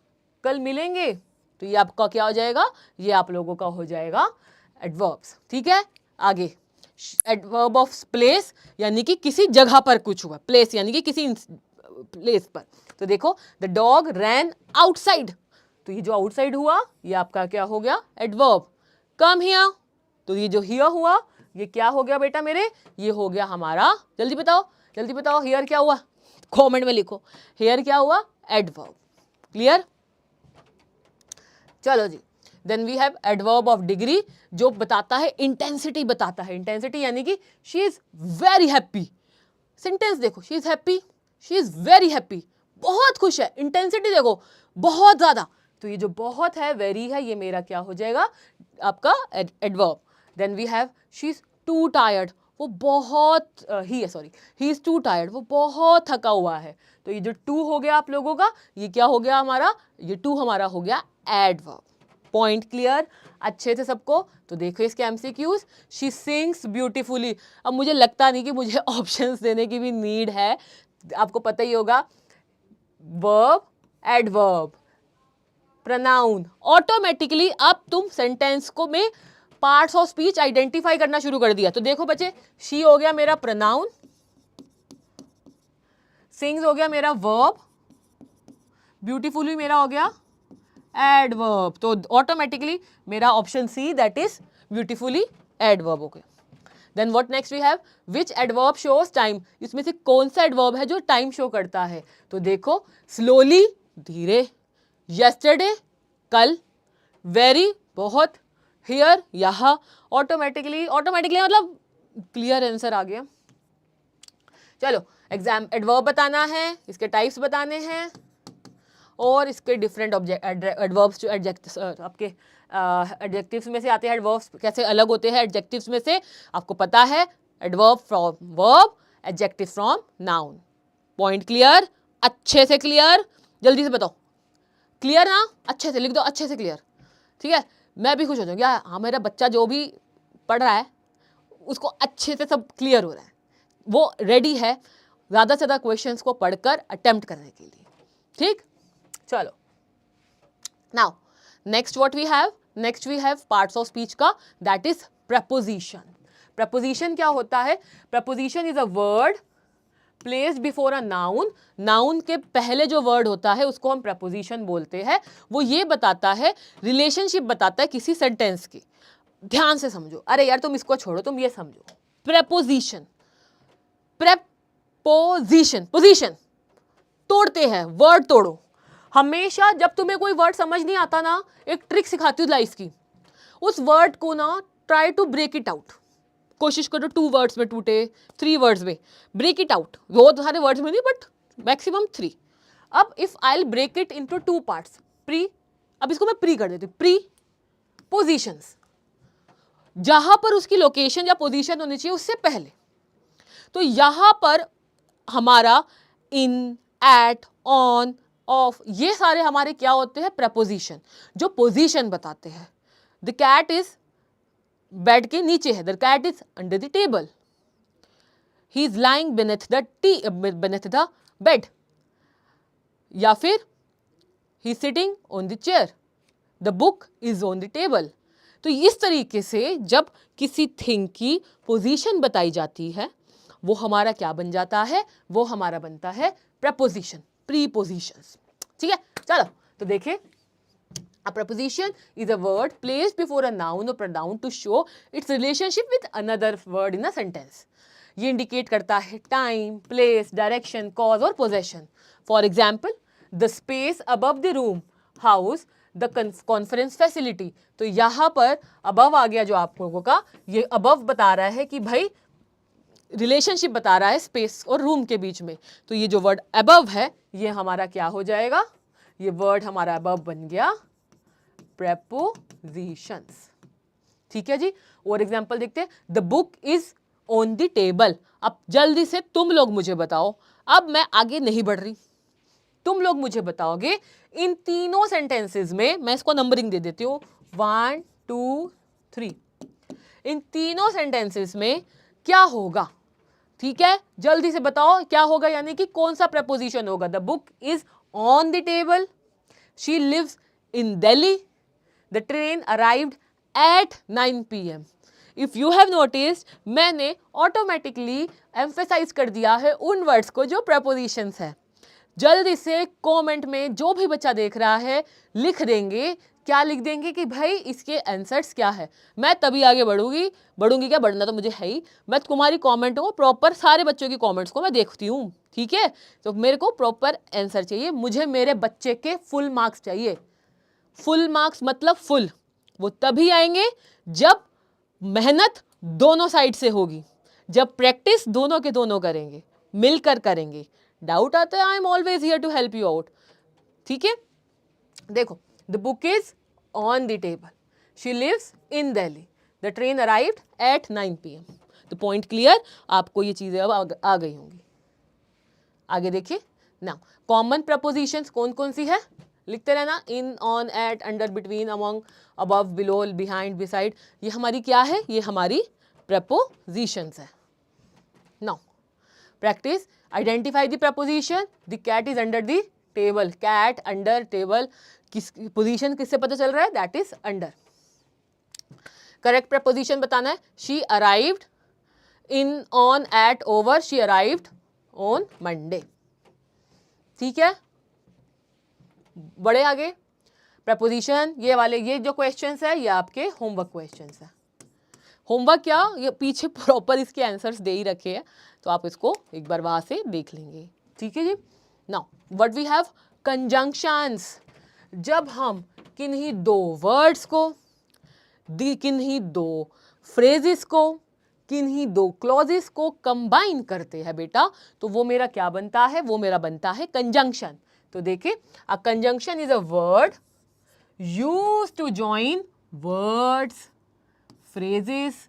कल मिलेंगे, तो ये आपका क्या हो जाएगा? ये आप लोगों का हो जाएगा एडवर्ब्स। ठीक है? आगे एडवर्ब ऑफ प्लेस, यानी कि किसी जगह पर कुछ हुआ, प्लेस यानी कि किसी प्लेस पर। तो देखो, द डॉग रैन आउटसाइड, तो ये जो आउटसाइड हुआ ये आपका क्या हो गया? एडवर्ब। कम हियर, तो ये जो हियर हुआ ये क्या हो गया बेटा मेरे? ये हो गया हमारा, जल्दी बताओ, जल्दी बताओ, हियर क्या हुआ? कमेंट में लिखो। हियर क्या हुआ, एडवर्ब। क्लियर, चलो जी। Then we have adverb of degree जो बताता है इंटेंसिटी, बताता है इंटेंसिटी, यानी कि she is very happy. Sentence देखो, she is happy, she is very happy, बहुत खुश है। इंटेंसिटी देखो, बहुत ज्यादा। तो ये जो बहुत है, वेरी है, ये मेरा क्या हो जाएगा, आपका adverb. Then we have she is too tired, वो बहुत ही इज टू टायर्ड, वो बहुत थका हुआ है। तो ये जो टू हो गया आप लोगों का, ये क्या हो गया हमारा, ये टू हमारा हो गया एडवर्ब। पॉइंट क्लियर अच्छे से सबको। तो देखो इसके एमसीक्यूज, शी सिंग्स ब्यूटीफुली। अब मुझे लगता नहीं कि मुझे ऑप्शंस देने की भी नीड है, आपको पता ही होगा। वर्ब, एडवर्ब, प्रोनाउन, ऑटोमेटिकली अब तुम सेंटेंस को में पार्ट्स ऑफ स्पीच आइडेंटिफाई करना शुरू कर दिया। तो देखो बच्चे, शी हो गया मेरा प्रोनाउन, सिंग्स हो गया मेरा वर्ब, ब्यूटीफुली मेरा हो गया एडवर्ब। तो ऑटोमेटिकली मेरा option C, that is beautifully adverb. Okay, then what next we have, which adverb shows time. इसमें से कौन सा एडवर्ब है जो टाइम शो करता है। तो देखो, स्लोली धीरे, यस्टरडे कल, वेरी बहुत, हियर यहाँ, ऑटोमेटिकली मतलब क्लियर आंसर आ गया। चलो एग्जाम एडवर्ब बताना है, इसके टाइप्स बताने हैं और इसके डिफरेंट एडवर्ब्स जो आपके एडजेक्टिव्स में से आते हैं, एडवर्ब्स कैसे अलग होते हैं एडजेक्टिव्स में से, आपको पता है। Adverb from verb, adjective from noun. Point clear, अच्छे से क्लियर, जल्दी से बताओ। क्लियर ना, अच्छे से लिख दो, अच्छे से क्लियर, ठीक है। मैं भी खुश हो जाऊँ, हाँ मेरा बच्चा जो भी पढ़ रहा है उसको अच्छे से सब क्लियर हो रहा है, वो रेडी है ज़्यादा से ज़्यादा क्वेश्चंस को पढ़कर अटेम्प्ट करने के लिए, ठीक। चलो now next what we have, next we have parts of speech का, दैट इज प्रपोजिशन। प्रपोजिशन क्या होता है, preposition is a word placed before a noun. Noun के पहले जो वर्ड होता है उसको हम प्रपोजिशन बोलते हैं। वो ये बताता है, रिलेशनशिप बताता है किसी सेंटेंस की। ध्यान से समझो, अरे यार तुम इसको छोड़ो, तुम ये समझो। प्रपोजिशन, प्रपोजिशन, पोजीशन, तोड़ते हैं, वर्ड तोड़ो। हमेशा जब तुम्हें कोई वर्ड समझ नहीं आता ना, एक ट्रिक सिखाती हूँ लाइफ की, उस वर्ड को ना try to break it out. कोशिश करो 2 वर्ड्स में टूटे, 3 वर्ड्स में, ब्रेक इट आउट। बहुत सारे वर्ड्स में नहीं, बट मैक्सिमम 3। अब if I will break it into 2 parts, प्री, अब इसको मैं प्री कर देती हूँ, प्री पोजीशंस, जहां पर उसकी लोकेशन या पोजीशन होनी चाहिए उससे पहले। तो यहां पर हमारा इन, एट, ऑन, ऑफ, ये सारे हमारे क्या होते हैं, प्रपोजिशन, जो पोजीशन बताते हैं। द कैट इज बेड के नीचे है, the cat is under the table, he is lying beneath the bed, या फिर he sitting on the chair, the book is on the table. तो इस तरीके से जब किसी थिंग की पोजीशन बताई जाती है, वो हमारा क्या बन जाता है, वो हमारा बनता है प्रपोजिशन, प्रीपोजिशंस, ठीक है। चलो तो देखिए, a preposition is a word placed before a noun or pronoun to show its relationship with another word in a sentence. ये इंडिकेट करता है टाइम, प्लेस, डायरेक्शन, कॉज और possession. For example, the space above the room, house, the conference facility. तो यहाँ पर above आ गया जो आप लोगों का, ये अबव बता रहा है कि भाई रिलेशनशिप बता रहा है स्पेस और रूम के बीच में। तो ये जो वर्ड अबव है, ये हमारा क्या हो जाएगा, ये वर्ड हमारा अबव बन गया prepositions, ठीक है जी। और एग्जांपल देखते हैं, the book is on the table. अब जल्दी से तुम लोग मुझे बताओ, अब मैं आगे नहीं बढ़ रही, तुम लोग मुझे बताओगे इन तीनों सेंटेंसेस में, मैं इसको नंबरिंग दे देती हूँ 1 2 3, इन तीनों सेंटेंसेस में क्या होगा, ठीक है। जल्दी से बताओ क्या होगा, यानी कि कौन सा प्रपोजिशन होगा। The book is on the table, she lives in Delhi, The train arrived at 9 PM. If you have noticed, मैंने ऑटोमेटिकली एम्फेसाइज कर दिया है उन वर्ड्स को जो प्रपोजिशंस है। जल्दी से कमेंट में जो भी बच्चा देख रहा है लिख देंगे क्या लिख देंगे कि भाई इसके आंसर्स क्या है। मैं तभी आगे बढ़ूंगी क्या, बढ़ना तो मुझे है ही। मैं तुम्हारी कमेंट को प्रॉपर, सारे बच्चों की कमेंट्स को मैं देखती हूँ, ठीक है। तो मेरे को प्रॉपर आंसर चाहिए, मुझे मेरे बच्चे के फुल मार्क्स चाहिए। फुल मार्क्स मतलब फुल, वो तभी आएंगे जब मेहनत दोनों साइड से होगी, जब प्रैक्टिस दोनों के दोनों करेंगे, मिलकर करेंगे। डाउट आता है, I am always here to help you out, ठीक है। देखो, the book is on the table, she lives in Delhi, the train arrived at 9 PM। तो पॉइंट क्लियर, आपको ये चीजें अब आ गई होंगी। आगे देखिए ना, कॉमन प्रपोजिशंस कौन कौन सी है, लिखते रहना, in, on, at, under, between, among, above, below, behind, beside, ये हमारी क्या है, ये हमारी प्रपोजिशंस है। Now practice, identify the preposition, the cat is under the table, cat under table, किस पोजीशन किससे पता चल रहा है, that is under. Correct preposition बताना है, she arrived in, on, at, over, she arrived on Monday, ठीक है। बड़े आगे प्रपोजिशन, ये वाले, ये जो क्वेश्चंस है ये आपके होमवर्क क्वेश्चंस है। होमवर्क क्या, ये पीछे प्रॉपर इसके आंसर्स दे ही रखे हैं, तो आप इसको एक बार वहां से देख लेंगे, ठीक है जी। Now what we have, conjunctions, जब हम किन्हीं दो वर्ड्स को, किन्हीं दो फ्रेजेस को, किन्हीं दो क्लॉजेस को कंबाइन करते हैं बेटा, तो वो मेरा क्या बनता है, वो मेरा बनता है कंजंक्शन। तो देखिए, a conjunction is a word used to join words, phrases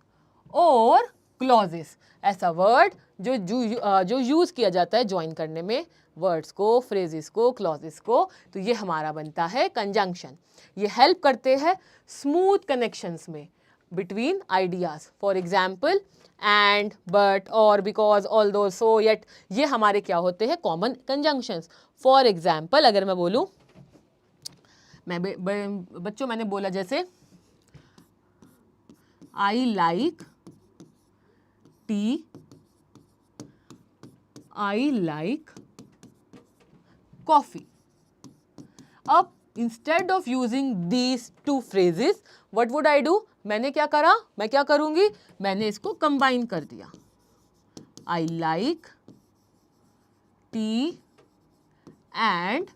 और क्लॉजेस। ऐसा वर्ड जो यूज किया जाता है ज्वाइन करने में वर्ड्स को, फ्रेजेस को, क्लॉजेस को, तो ये हमारा बनता है कंजंक्शन। ये हेल्प करते हैं स्मूथ कनेक्शंस में between ideas. For example, and, but, और, बिकॉज, ऑल्दो, सो, येट, ये हमारे क्या होते हैं, कॉमन कंजंक्शंस। फॉर एग्जाम्पल, अगर मैं बोलूं, बच्चों मैंने बोला जैसे I like tea, I like coffee. अब instead of using these two phrases, what would I do, मैंने क्या करा, मैं क्या करूंगी, मैंने इसको कंबाइन कर दिया, आई लाइक टी एंड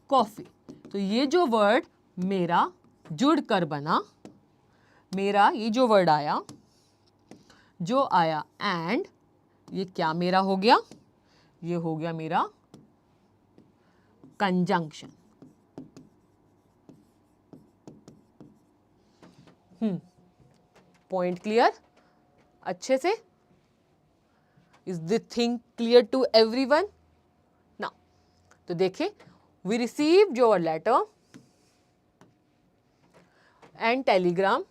कॉफी। तो ये जो वर्ड मेरा जुड़कर बना, मेरा ये जो वर्ड आया, जो आया एंड, ये क्या मेरा हो गया, ये हो गया मेरा कंजंक्शन। पॉइंट क्लियर अच्छे से, is this thing clear to everyone? Now तो देखिए, we received your letter and telegram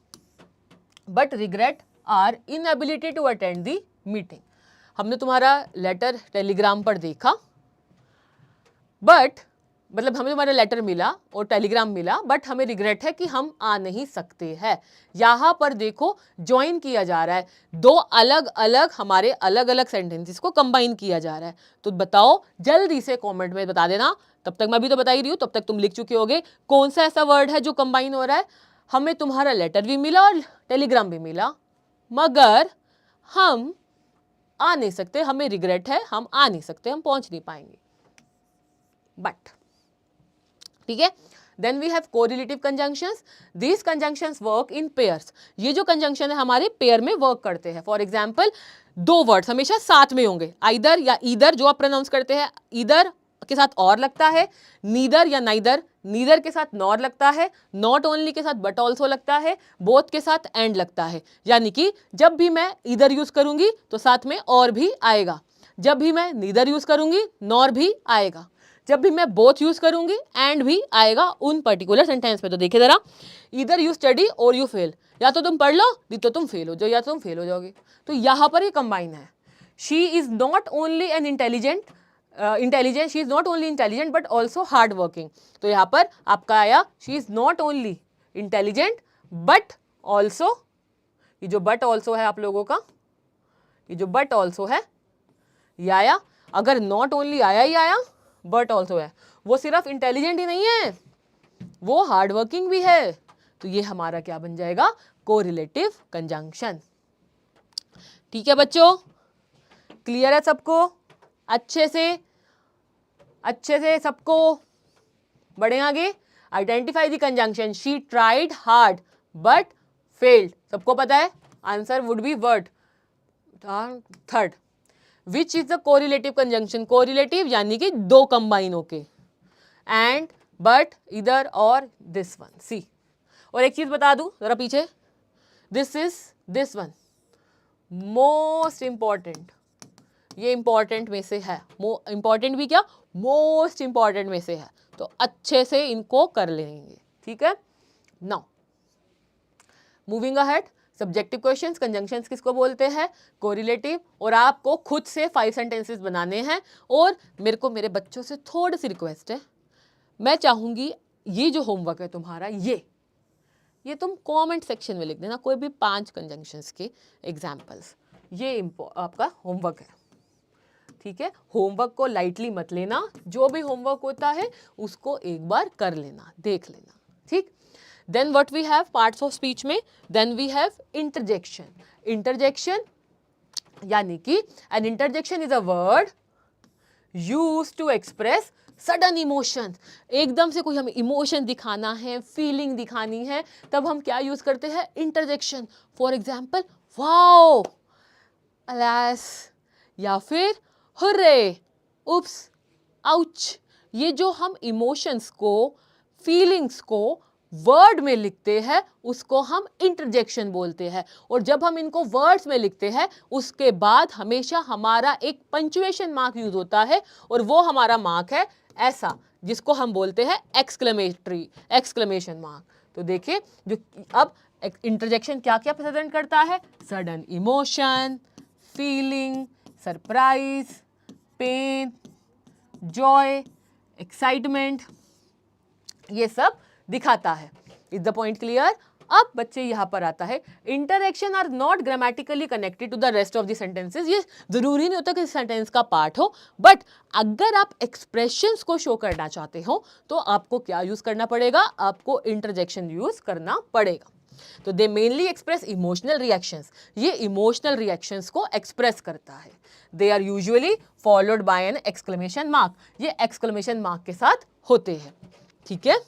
but regret our inability to attend the meeting। हमने तुम्हारा लेटर टेलीग्राम पर देखा, बट मतलब हमें तुम्हारा लेटर मिला और टेलीग्राम मिला, बट हमें रिग्रेट है कि हम आ नहीं सकते हैं। यहाँ पर देखो ज्वाइन किया जा रहा है, दो अलग अलग हमारे अलग अलग सेंटेंसेस को कंबाइन किया जा रहा है। तो बताओ जल्दी से कमेंट में बता देना, तब तक मैं भी तो बता ही रही हूँ, तब तक तुम लिख चुके होगे कौन सा ऐसा वर्ड है जो कंबाइन हो रहा है। हमें तुम्हारा लेटर भी मिला और टेलीग्राम भी मिला, मगर हम आ नहीं सकते, हमें रिग्रेट है, हम आ नहीं सकते, हम पहुंच नहीं पाएंगे। बट ठीक है, then we have correlative conjunctions. These conjunctions work in pairs. ये जो कंजंक्शन है हमारे पेयर में वर्क करते हैं। फॉर एग्जाम्पल, दो वर्ड्स हमेशा साथ में होंगे, आइदर या ईदर जो आप प्रोनाउंस करते हैं, ईदर के साथ और लगता है, नीदर या नाइदर, नीदर के साथ नॉर लगता है, नॉट ओनली के साथ बट ऑल्सो लगता है, बोथ के साथ एंड लगता है। यानी कि जब भी मैं ईदर यूज करूंगी तो साथ में और भी आएगा, जब भी मैं नीदर यूज करूंगी नॉर भी आएगा, जब भी मैं बोथ यूज करूंगी एंड भी आएगा उन पर्टिकुलर सेंटेंस में। तो देखिए जरा, ईदर यू स्टडी और यू फेल, या तो तुम पढ़ लो नहीं तो तुम फेल हो जाओ, या तो तुम फेल हो जाओगे। तो यहां पर ये कंबाइन है। She is not only an intelligent, she is not only intelligent but also hard working. तो यहाँ पर आपका आया, she is not only intelligent but also, ये जो बट ऑल्सो है आप लोगों का, ये जो बट ऑल्सो है ये आया। अगर नॉट ओनली आया ही आया, बट ऑल्सो है, वो सिर्फ इंटेलिजेंट ही नहीं है, वो हार्ड वर्किंग भी है। तो ये हमारा क्या बन जाएगा, कोरिलेटिव कंजंक्शन। ठीक है बच्चों, क्लियर है सबको, अच्छे से सबको बढ़े आगे। Identify the conjunction, she tried hard but failed, सबको पता है answer would be what, third. Which is the correlative conjunction, correlative यानी कि दो कंबाइन होके, एंड बट इधर और दिस वन, सी। और एक चीज बता दूं जरा पीछे, this is this one most important, ये इंपॉर्टेंट में से है, इंपॉर्टेंट भी क्या, मोस्ट इंपॉर्टेंट में से है, तो अच्छे से इनको कर लेंगे। ठीक है, now moving ahead, subjective questions, conjunctions किसको बोलते हैं, कोरिलेटिव। और आपको खुद से 5 सेंटेंसेस बनाने हैं। और मेरे को मेरे बच्चों से थोड़ी सी रिक्वेस्ट है, मैं चाहूंगी ये जो होमवर्क है तुम्हारा, ये तुम कमेंट सेक्शन में लिख देना, कोई भी 5 कंजंक्शंस के एग्जाम्पल्स, ये आपका होमवर्क है। ठीक है, होमवर्क को लाइटली मत लेना, जो भी होमवर्क होता है उसको एक बार कर लेना, देख लेना। ठीक, then what we have parts of speech में, then we have interjection. Interjection यानी कि an interjection is a word used to express sudden emotion. एकदम से कोई हमें इमोशन दिखाना है, फीलिंग दिखानी है, तब हम क्या यूज करते हैं, interjection. For example wow, alas, या फिर हुर्रे, उप्स, आउच। ये जो हम इमोशंस को, फीलिंग्स को वर्ड में लिखते हैं उसको हम इंटरजेक्शन बोलते हैं। और जब हम इनको वर्ड्स में लिखते हैं उसके बाद हमेशा हमारा एक पंक्चुएशन मार्क यूज होता है, और वो हमारा मार्क है ऐसा, जिसको हम बोलते हैं एक्सक्लेमेशन मार्क। तो देखिए, जो अब इंटरजेक्शन क्या क्या प्रेजेंट करता है, sudden emotion, feeling, surprise, pain, joy, excitement, ये सब दिखाता है। Is the point clear. अब बच्चे यहां पर आता है, interjection are not grammatically connected to the rest of the sentences. ये जरूरी नहीं होता कि सेंटेंस का पार्ट हो, बट अगर आप एक्सप्रेशंस को शो करना चाहते हो तो आपको क्या यूज करना पड़ेगा, आपको इंटरजेक्शन यूज करना पड़ेगा। तो they mainly express emotional reactions, ये इमोशनल रिएक्शंस को एक्सप्रेस करता है। They are usually followed by an exclamation mark, ये एक्सक्लेमेशन मार्क के साथ होते हैं। ठीक है,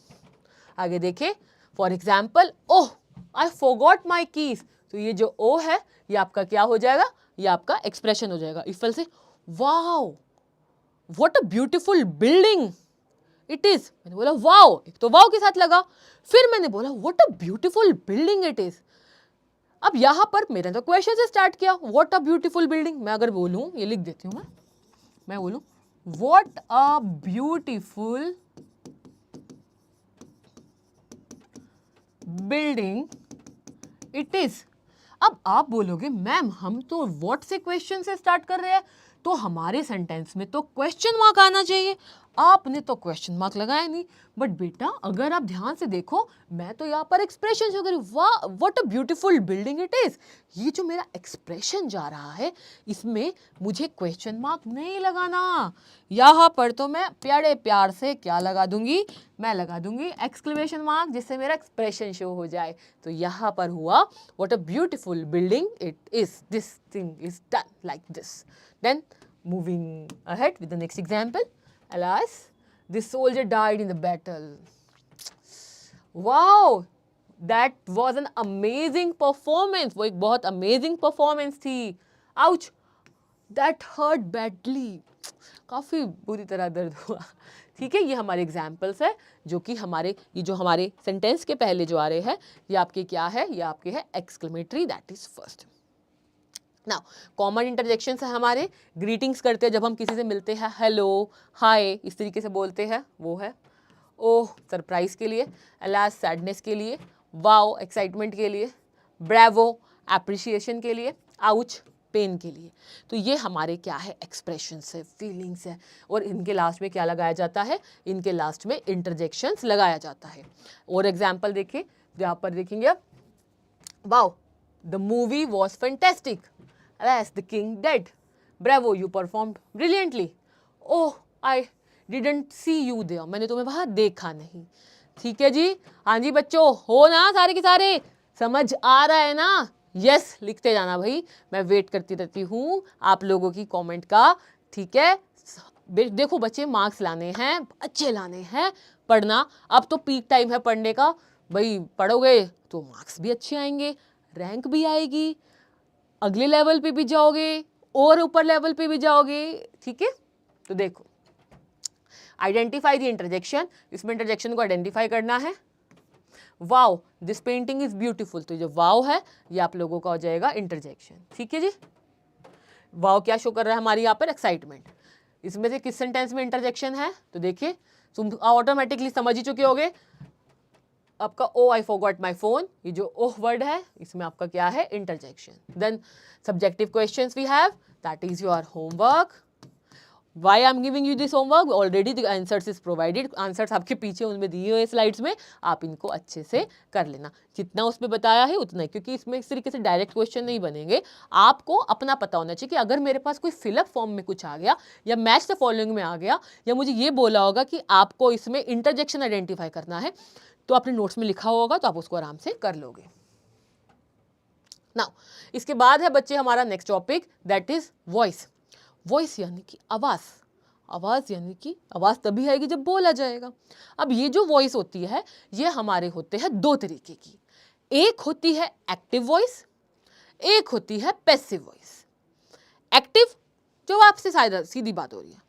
आगे देखिए, for example oh I forgot my keys, तो ये जो ओ है ये आपका क्या हो जाएगा, ये आपका एक्सप्रेशन हो जाएगा। इफ से wow what a beautiful building it is, मैंने बोला वाओ, एक तो वाओ के साथ लगा, फिर मैंने बोला what a beautiful building it is. अब यहां पर मेरे तो क्वेश्चन से स्टार्ट किया, व्हाट अ ब्यूटीफुल बिल्डिंग। मैं अगर बोलूं, ये लिख देती हूं मैं बोलूं what a beautiful building it is. अब आप बोलोगे मैम हम तो व्हाट से क्वेश्चन से स्टार्ट कर रहे हैं, तो हमारे सेंटेंस में तो क्वेश्चन मार्क आना चाहिए, आपने तो क्वेश्चन मार्क लगाया नहीं। बट बेटा अगर आप ध्यान से देखो, मैं तो यहाँ पर एक्सप्रेशन शो करी, वाह what a beautiful building it is. ये जो मेरा एक्सप्रेशन जा रहा है इसमें मुझे क्वेश्चन मार्क नहीं लगाना, यहाँ पर तो मैं प्यारे प्यार से क्या लगा दूंगी, मैं लगा दूंगी एक्सक्लेमेशन मार्क, जिससे मेरा एक्सप्रेशन शो हो जाए। तो यहाँ पर हुआ what a beautiful building it is, this thing is done like this. Then moving ahead with the next example, alas, this soldier died in the battle. Wow, that was an amazing performance. वो एक बहुत amazing performance थी. Ouch, that hurt badly. काफी बुरी तरह दर्द हुआ। ठीक है, ये हमारे एग्जाम्पल्स है जो कि हमारे ये जो हमारे सेंटेंस के पहले जो आ रहे हैं ये आपके क्या है, ये आपके है exclamatory, that is first. Now common interjections है हमारे, ग्रीटिंग्स करते हैं जब हम किसी से मिलते हैं, हेलो हाय इस तरीके से बोलते हैं, वो है ओह सरप्राइज के लिए, अलास सैडनेस के लिए, वाओ एक्साइटमेंट के लिए, ब्रेवो एप्रिसिएशन के लिए, आउच पेन के लिए। तो ये हमारे क्या है, एक्सप्रेशंस है, फीलिंग्स है, और इनके लास्ट में क्या लगाया जाता है, इनके लास्ट में इंटरजेक्शंस लगाया जाता है। और एग्जाम्पल देखिए, यहाँ पर देखेंगे, wow the movie was fantastic, alas the king dead, bravo you performed brilliantly, oh I didn't see you there, मैंने तुम्हें वहां देखा नहीं। ठीक है जी, हाँ जी बच्चों, हो ना सारे के सारे, समझ आ रहा है ना? यस लिखते जाना भाई, मैं वेट करती रहती हूँ आप लोगों की कमेंट का। ठीक है, देखो बच्चे, मार्क्स लाने हैं, अच्छे लाने हैं, पढ़ना। अब तो पीक टाइम है पढ़ने का भाई, पढ़ोगे तो मार्क्स भी अच्छे आएंगे, रैंक भी आएगी, अगले लेवल पे भी जाओगे और ऊपर लेवल पे भी जाओगे। ठीक है, तो देखो, आइडेंटिफाई द इंटरजेक्शन, इसमें इंटरजेक्शन को आइडेंटिफाई करना है। Wow this painting is beautiful, तो जो वाओ है ये आप लोगों का हो जाएगा इंटरजेक्शन। ठीक है जी, वाओ क्या शो कर रहा है हमारी यहाँ पर? एक्साइटमेंट। इसमें से किस सेंटेंस में इंटरजेक्शन है? तो देखिए, तुम ऑटोमेटिकली समझ ही चुके होगे, आपका ओ आई फॉरगॉट माई फोन, ये जो ओह वर्ड है इसमें आपका क्या है? Interjection. Then subjective questions we have, that is your homework. Why I am giving you this homework? Already the answers is provided. Answers आपके पीछे उनमें दिए हुए स्लाइड्स में, आप इनको अच्छे से कर लेना। जितना उसमें बताया है उतना ही, क्योंकि इसमें इस तरीके से डायरेक्ट क्वेश्चन नहीं बनेंगे। आपको अपना पता होना चाहिए कि अगर मेरे पास कोई फिलअप फॉर्म में कुछ आ गया या मैच द फॉलोइंग में आ गया, या मुझे ये बोला होगा कि आपको इसमें इंटरजेक्शन आइडेंटिफाई करना है, तो आपने नोट्स में लिखा होगा तो आप उसको आराम से कर लोगे। नाउ इसके बाद है बच्चे हमारा next topic, that is voice. Voice यानी कि आवाज़। आवाज़ यानी कि आवाज़ तभी आएगी जब बोला जाएगा। अब ये जो वॉइस होती है ये हमारे होते हैं दो तरीके की, एक होती है एक्टिव वॉइस, एक होती है पैसिव वॉइस। एक्टिव जो आपसे सीधी बात हो रही है,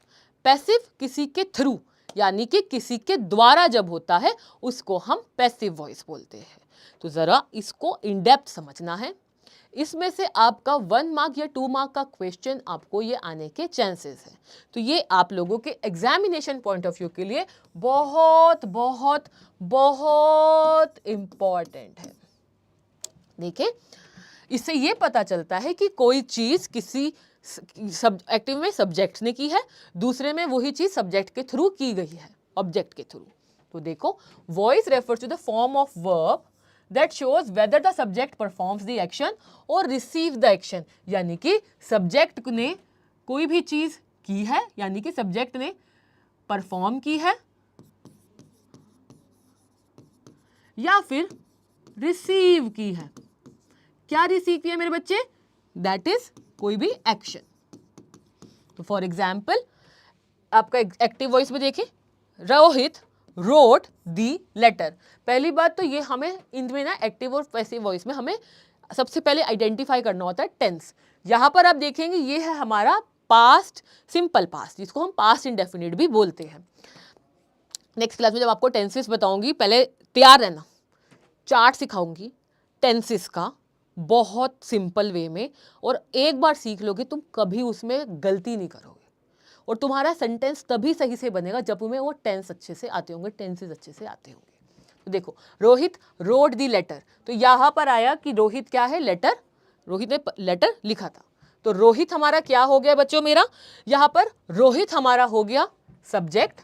पैसिव किसी के थ्रू यानी कि किसी के द्वारा जब होता है उसको हम पैसिव वॉइस बोलते हैं। तो ज़रा इसको इन डेप्थ समझना है, इसमें से आपका 1 मार्क या 2 मार्क का क्वेश्चन आपको ये आने के चांसेस हैं। तो ये आप लोगों के एग्जामिनेशन पॉइंट ऑफ व्यू के लिए बहुत बहुत बहुत इंपॉर्टेंट है। देखिए, इससे ये पता चलता है कि कोई चीज़ किसी एक्टिव में सब्जेक्ट ने की है, दूसरे में वही चीज़ सब्जेक्ट के थ्रू की गई है, ऑब्जेक्ट के थ्रू। तो देखो, voice refers to the form of verb that shows whether the subject performs the action or receives the action, यानी कि सब्जेक्ट ने कोई भी चीज की है, यानी कि सब्जेक्ट ने परफॉर्म की है या फिर रिसीव की है। क्या रिसीव किया मेरे बच्चे? दैट इज कोई भी एक्शन। तो फॉर एग्जाम्पल आपका एक्टिव वॉइस में देखिए, रोहित रोट दी लेटर। पहली बात तो ये हमें इनमें ना एक्टिव और पैसिव वॉइस में हमें सबसे पहले आइडेंटिफाई करना होता है टेंस। यहाँ पर आप देखेंगे ये है हमारा पास्ट सिंपल पास्ट, जिसको हम पास्ट इंडेफिनिट भी बोलते हैं। नेक्स्ट क्लास में जब आपको टेंसेस बताऊंगी, पहले तैयार रहना, चार्ट सिखाऊंगी टेंसेस का बहुत सिंपल वे में, और एक बार सीख लोगे तुम कभी उसमें गलती नहीं करोगे, और तुम्हारा सेंटेंस तभी सही से बनेगा जब तुम्हें वो टेंस अच्छे से आते होंगे, टेंसेस अच्छे से आते होंगे। तो देखो, रोहित रोड दी लेटर, तो यहां पर आया कि रोहित क्या है? लेटर, रोहित ने लेटर लिखा था। तो रोहित हमारा क्या हो गया बच्चों? मेरा यहां पर रोहित हमारा हो गया सब्जेक्ट,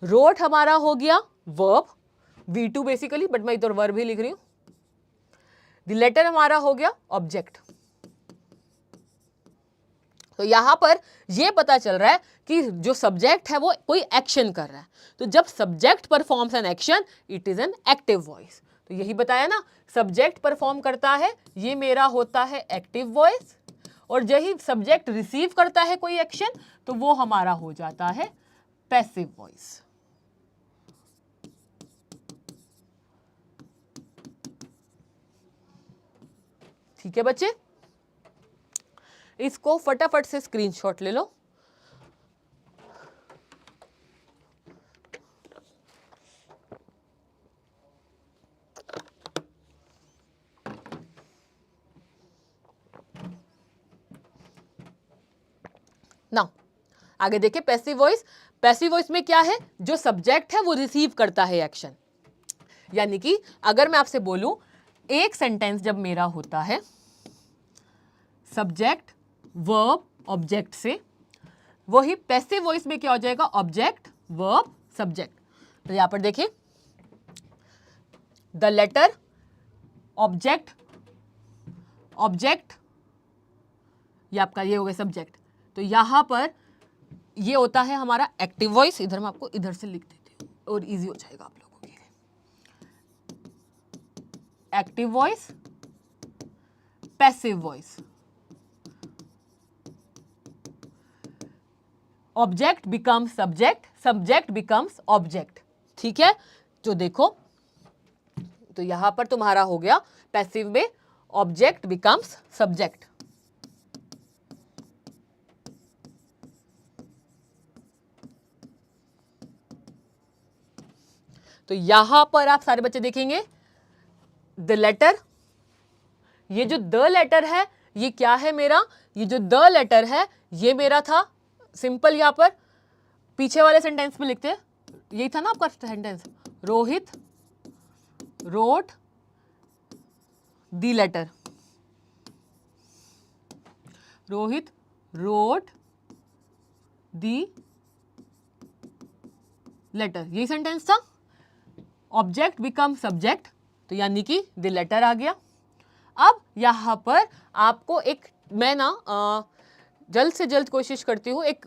रोट हमारा हो गया वर्ब, V2 बेसिकली, बट मैं इधर वर्ब ही लिख रही हूं। द लेटर हमारा हो गया ऑब्जेक्ट। तो यहां पर यह पता चल रहा है कि जो सब्जेक्ट है वो कोई एक्शन कर रहा है। तो जब subject performs an action, it is an active voice. तो यही बताया ना, सब्जेक्ट परफॉर्म करता है, ये मेरा होता है एक्टिव वॉइस, और यही सब्जेक्ट रिसीव करता है कोई एक्शन, तो वो हमारा हो जाता है पैसिव वॉइस। ठीक है बच्चे, इसको फटाफट से स्क्रीनशॉट ले लो। ना आगे देखिए, पैसिव वॉइस। पैसिव वॉइस में क्या है? जो सब्जेक्ट है वो रिसीव करता है एक्शन। यानी कि अगर मैं आपसे बोलूं, एक सेंटेंस जब मेरा होता है सब्जेक्ट वर्ब ऑब्जेक्ट से, वही पैसिव वॉइस में क्या हो जाएगा? Object verb subject. तो यहां पर देखिए, द लेटर ऑब्जेक्ट ऑब्जेक्ट ये आपका ये हो गया सब्जेक्ट। तो यहाँ पर ये होता है हमारा एक्टिव वॉइस। इधर मैं आपको इधर से लिख देती हूँ और इजी हो जाएगा आप लोगों के लिए। Active voice, passive voice. Object becomes subject, subject becomes object. ठीक है, तो देखो, तो यहां पर तुम्हारा हो गया पैसिव में ऑब्जेक्ट बिकम्स सब्जेक्ट। तो यहां पर आप सारे बच्चे देखेंगे द लेटर, ये जो द लेटर है ये क्या है मेरा, ये जो द लेटर है ये मेरा था सिंपल। यहां पर पीछे वाले सेंटेंस में लिखते हैं, यही था ना आपका sentence, Rohit road the letter, Rohit road the letter, यही सेंटेंस था। ऑब्जेक्ट बिकम सब्जेक्ट, तो यानी कि द लेटर आ गया। अब यहां पर आपको एक मैं ना जल्द से जल्द कोशिश करती हूँ, एक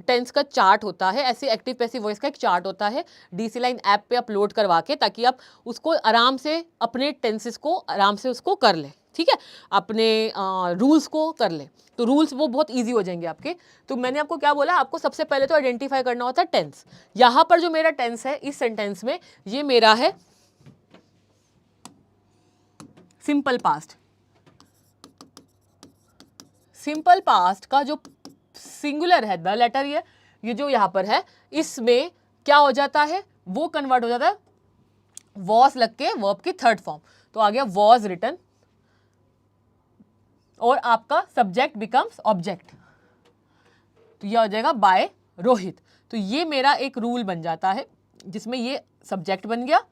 टेंस का चार्ट होता है, ऐसे एक्टिव पैसिव वॉइस का एक चार्ट होता है, DC लाइन ऐप पे अपलोड करवा के, ताकि आप उसको आराम से अपने टेंसेस को आराम से उसको कर ले। ठीक है, अपने रूल्स को कर ले, तो रूल्स वो बहुत इजी हो जाएंगे आपके। तो मैंने आपको क्या बोला, आपको सबसे पहले तो आइडेंटिफाई करना होता है टेंस। यहां पर जो मेरा टेंस है इस सेंटेंस में, ये मेरा है सिंपल पास्ट। सिंपल पास्ट का जो सिंगुलर है द लेटर, ये जो यहां पर है, इसमें क्या हो जाता है, वो कन्वर्ट हो जाता है वॉज लग के वर्ब की थर्ड फॉर्म। तो आ गया वॉज रिटन, और आपका सब्जेक्ट बिकम्स ऑब्जेक्ट, तो यह हो जाएगा बाय रोहित। तो ये मेरा एक रूल बन जाता है, जिसमें ये सब्जेक्ट बन गया,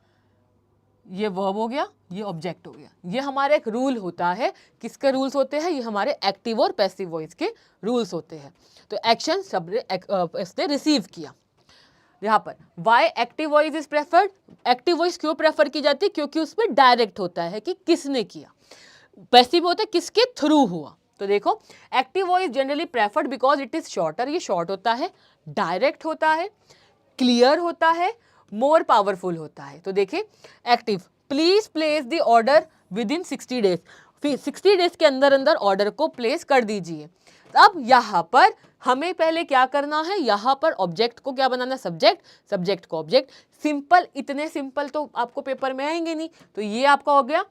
ये वर्ब हो गया, ये ऑब्जेक्ट हो गया। ये हमारा एक रूल होता है। किसके रूल्स होते हैं, ये हमारे एक्टिव और पैसिव वॉइस के रूल्स होते हैं। तो एक्शन इसने रिसीव किया। यहाँ पर why active voice is preferred, active voice क्यों प्रेफर की जाती है, क्योंकि उसमें डायरेक्ट होता है कि किसने किया। पैसिव होता है किसके थ्रू हुआ। तो देखो, active voice generally preferred because it is shorter, ये शॉर्ट होता है, डायरेक्ट होता है, क्लियर होता है, मोर पावरफुल होता है। तो देखिए active, please place the order with in 60 days, 60 days के अंदर अंदर ऑर्डर को प्लेस कर दीजिए। अब यहां पर हमें पहले क्या करना है, यहां पर ऑब्जेक्ट को क्या बनाना, सब्जेक्ट, सब्जेक्ट को ऑब्जेक्ट। सिंपल, इतने सिंपल तो आपको पेपर में आएंगे नहीं। तो ये आपका हो गया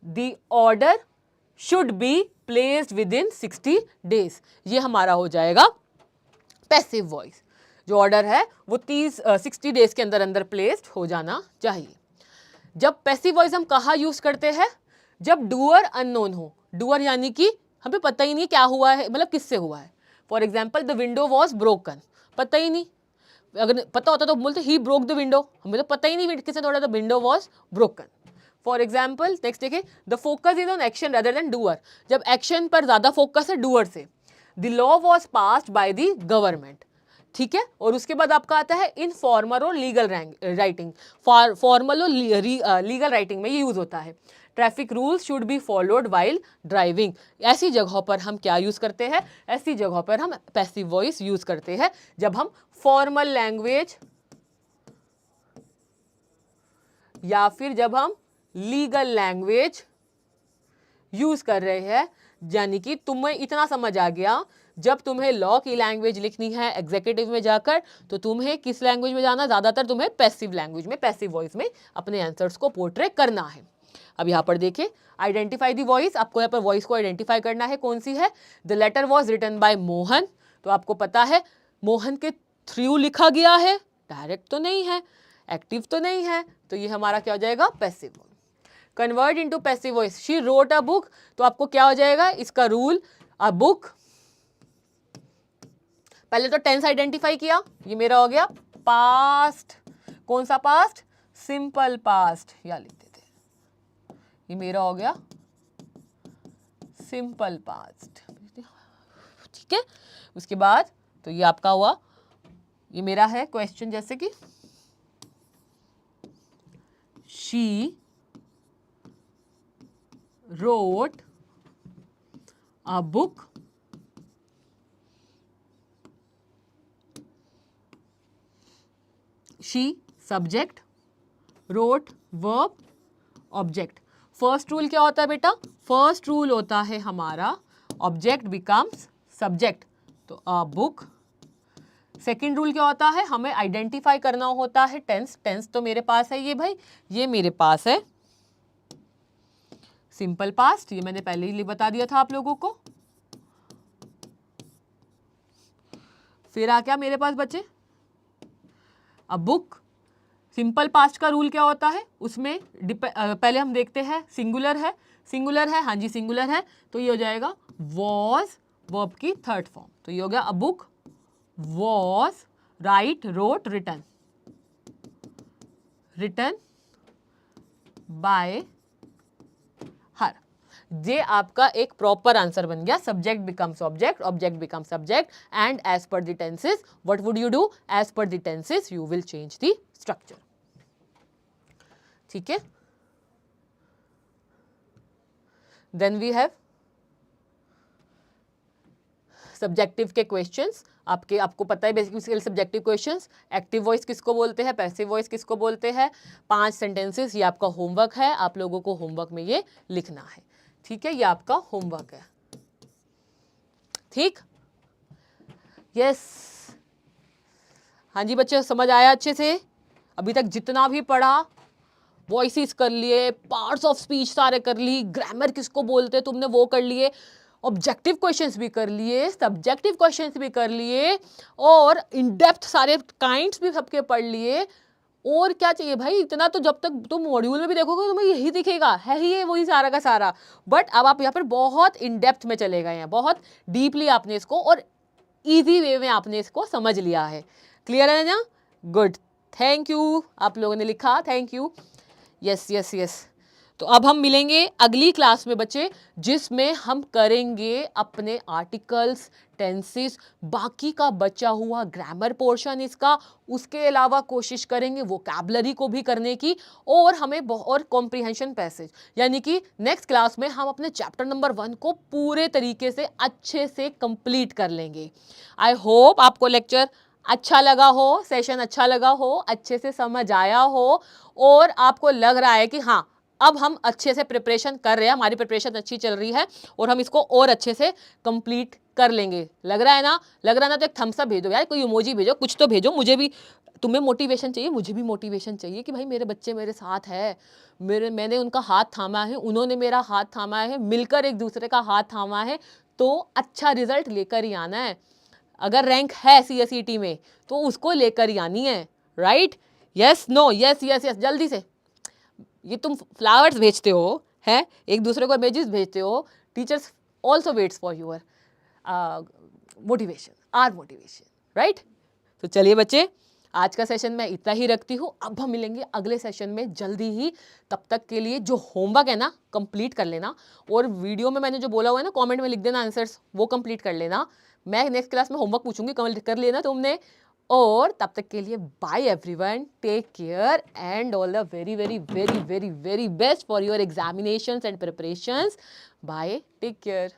the order should be placed with in 60 days, ये हमारा हो जाएगा पैसिव वॉइस। जो ऑर्डर है वो 60 डेज के अंदर अंदर प्लेस्ड हो जाना चाहिए। जब पैसिव वॉइस हम कहाँ यूज करते हैं, जब डूअर अननोन हो। डूअर यानी कि हमें पता ही नहीं क्या हुआ है, मतलब किससे हुआ है। For example the window was broken, पता ही नहीं, अगर पता होता तो बोलते ही ब्रोक द विंडो, हमें तो पता ही नहीं किससे तोड़ा, the window was broken. For example next देखिए, the focus is on action rather than doer, जब एक्शन पर ज्यादा फोकस है डूअर से। The law was passed by the government, ठीक है। और उसके बाद आपका आता है इनफॉर्मल और लीगल राइटिंग, फॉर्मल और लीगल राइटिंग में ये यूज होता है। Traffic rules should be followed while driving, ऐसी जगहों पर हम क्या यूज करते हैं, ऐसी जगहों पर हम पैसिव वॉइस यूज करते हैं, जब हम फॉर्मल लैंग्वेज या फिर जब हम लीगल लैंग्वेज यूज कर रहे हैं। यानी कि तुम्हें इतना समझ आ गया, जब तुम्हें लॉ की लैंग्वेज लिखनी है एग्जीक्यूटिव में जाकर, तो तुम्हें किस लैंग्वेज में जाना, ज्यादातर तुम्हें पैसिव लैंग्वेज में, पैसिव वॉइस में अपने आंसर्स को पोर्ट्रे करना है। अब यहाँ पर देखिए, आइडेंटिफाई दी वॉइस, आपको यहाँ पर वॉइस को आइडेंटिफाई करना है कौन सी है। The letter was written by Mohan, तो आपको पता है मोहन के थ्रू लिखा गया है, डायरेक्ट तो नहीं है, एक्टिव तो नहीं है, तो ये हमारा क्या हो जाएगा, passive. Convert into passive voice, she wrote a book, तो आपको क्या हो जाएगा इसका रूल, अ बुक। पहले तो टेंस आइडेंटिफाई किया, ये मेरा हो गया पास्ट, कौन सा पास्ट, सिंपल पास्ट, या लिख देते, ये मेरा हो गया सिंपल पास्ट, ठीक है। उसके बाद तो ये आपका हुआ, ये मेरा है क्वेश्चन, जैसे कि she wrote a book she subject, wrote verb, object. First rule क्या होता है बेटा? फर्स्ट रूल होता है हमारा ऑब्जेक्ट बिकम्स सब्जेक्ट, तो अ बुक। सेकेंड रूल क्या होता है? हमें आइडेंटिफाई करना होता है टेंस। टेंस तो मेरे पास है ये भाई, ये मेरे पास है सिंपल पास्ट, ये मैंने पहले ही बता दिया था आप लोगों को। फिर आ क्या मेरे पास बचे? अब बुक, सिंपल पास्ट का रूल क्या होता है? उसमें पहले हम देखते हैं सिंगुलर है, सिंगुलर है, हाँ जी सिंगुलर है, तो ये हो जाएगा वॉज, वर्ब की थर्ड फॉर्म, तो ये हो गया a book was, right, wrote, written, written by her. ये आपका एक प्रॉपर आंसर बन गया। Subject becomes object, object becomes subject, and as per the tenses what would you do? As per the tenses you will change the structure. ठीक है, then we have subjective के questions. आपको पता है basically subjective questions, active voice किसको बोलते हैं, passive voice किसको बोलते हैं, 5 सेंटेंसेस, ये आपका होमवर्क है। आप लोगों को होमवर्क में ये लिखना है। ठीक है, ये आपका होमवर्क है। ठीक, यस, हाँ जी बच्चे, समझ आया अच्छे से? अभी तक जितना भी पढ़ा, वॉइसेस कर लिए, पार्ट्स ऑफ स्पीच सारे कर ली, ग्रामर किसको बोलते हैं तुमने वो कर लिए, ऑब्जेक्टिव क्वेश्चंस भी कर लिए, सब्जेक्टिव क्वेश्चंस भी कर लिए, और इन डेप्थ सारे काइंड्स भी सबके पढ़ लिए। और क्या चाहिए भाई? इतना तो जब तक तुम मॉड्यूल में भी देखोगे तुम्हें यही दिखेगा, है ही ये वही सारा का सारा। बट अब आप यहाँ पर बहुत इन डेप्थ में चले गए हैं, बहुत डीपली आपने इसको और ईजी वे में आपने इसको समझ लिया है। क्लियर है ना? गुड, थैंक यू, आप लोगों ने लिखा, thank you. Yes yes yes, तो अब हम मिलेंगे अगली क्लास में बच्चे, जिसमें हम करेंगे अपने आर्टिकल्स, टेंसेस, बाकी का बचा हुआ ग्रामर पोर्शन इसका। उसके अलावा कोशिश करेंगे वोकैबुलरी को भी करने की, और हमें और कॉम्प्रिहेंशन पैसेज, यानी कि नेक्स्ट क्लास में हम अपने चैप्टर नंबर 1 को पूरे तरीके से अच्छे से कंप्लीट कर लेंगे। आई होप आपको लेक्चर अच्छा लगा हो, सेशन अच्छा लगा हो, अच्छे से समझ आया हो, और आपको लग रहा है कि हाँ अब हम अच्छे से प्रिपरेशन कर रहे हैं, हमारी प्रिपरेशन अच्छी चल रही है और हम इसको और अच्छे से कंप्लीट कर लेंगे। लग रहा है ना? लग रहा है ना? तो एक थम्स अप भेजो यार, कोई इमोजी भेजो, कुछ तो भेजो। मुझे भी, तुम्हें मोटिवेशन चाहिए, मुझे भी मोटिवेशन चाहिए कि भाई मेरे बच्चे मेरे साथ है, मैंने उनका हाथ थामा है, उन्होंने मेरा हाथ थामा है, मिलकर एक दूसरे का हाथ थामा है, तो अच्छा रिजल्ट लेकर ही आना है। अगर रैंक है CSET में तो उसको लेकर ही आनी है, right? Yes, no, yes yes yes, जल्दी से। ये तुम फ्लावर्स भेजते हो, हैं, एक दूसरे को इमेजेस भेजते हो, teachers also waits for your motivation, or motivation, right? तो चलिए बच्चे, आज का सेशन मैं इतना ही रखती हूँ। अब हम मिलेंगे अगले सेशन में जल्दी ही। तब तक के लिए जो होमवर्क है ना कंप्लीट कर लेना, और वीडियो में मैंने जो बोला हुआ है ना कमेंट में लिख देना आंसर्स, वो कंप्लीट कर लेना। मैं नेक्स्ट क्लास में होमवर्क पूछूंगी, कर लेना तुमने। और तब तक के लिए bye everyone, take care and all the very very very very very best for your examinations and preparations. Bye, take care.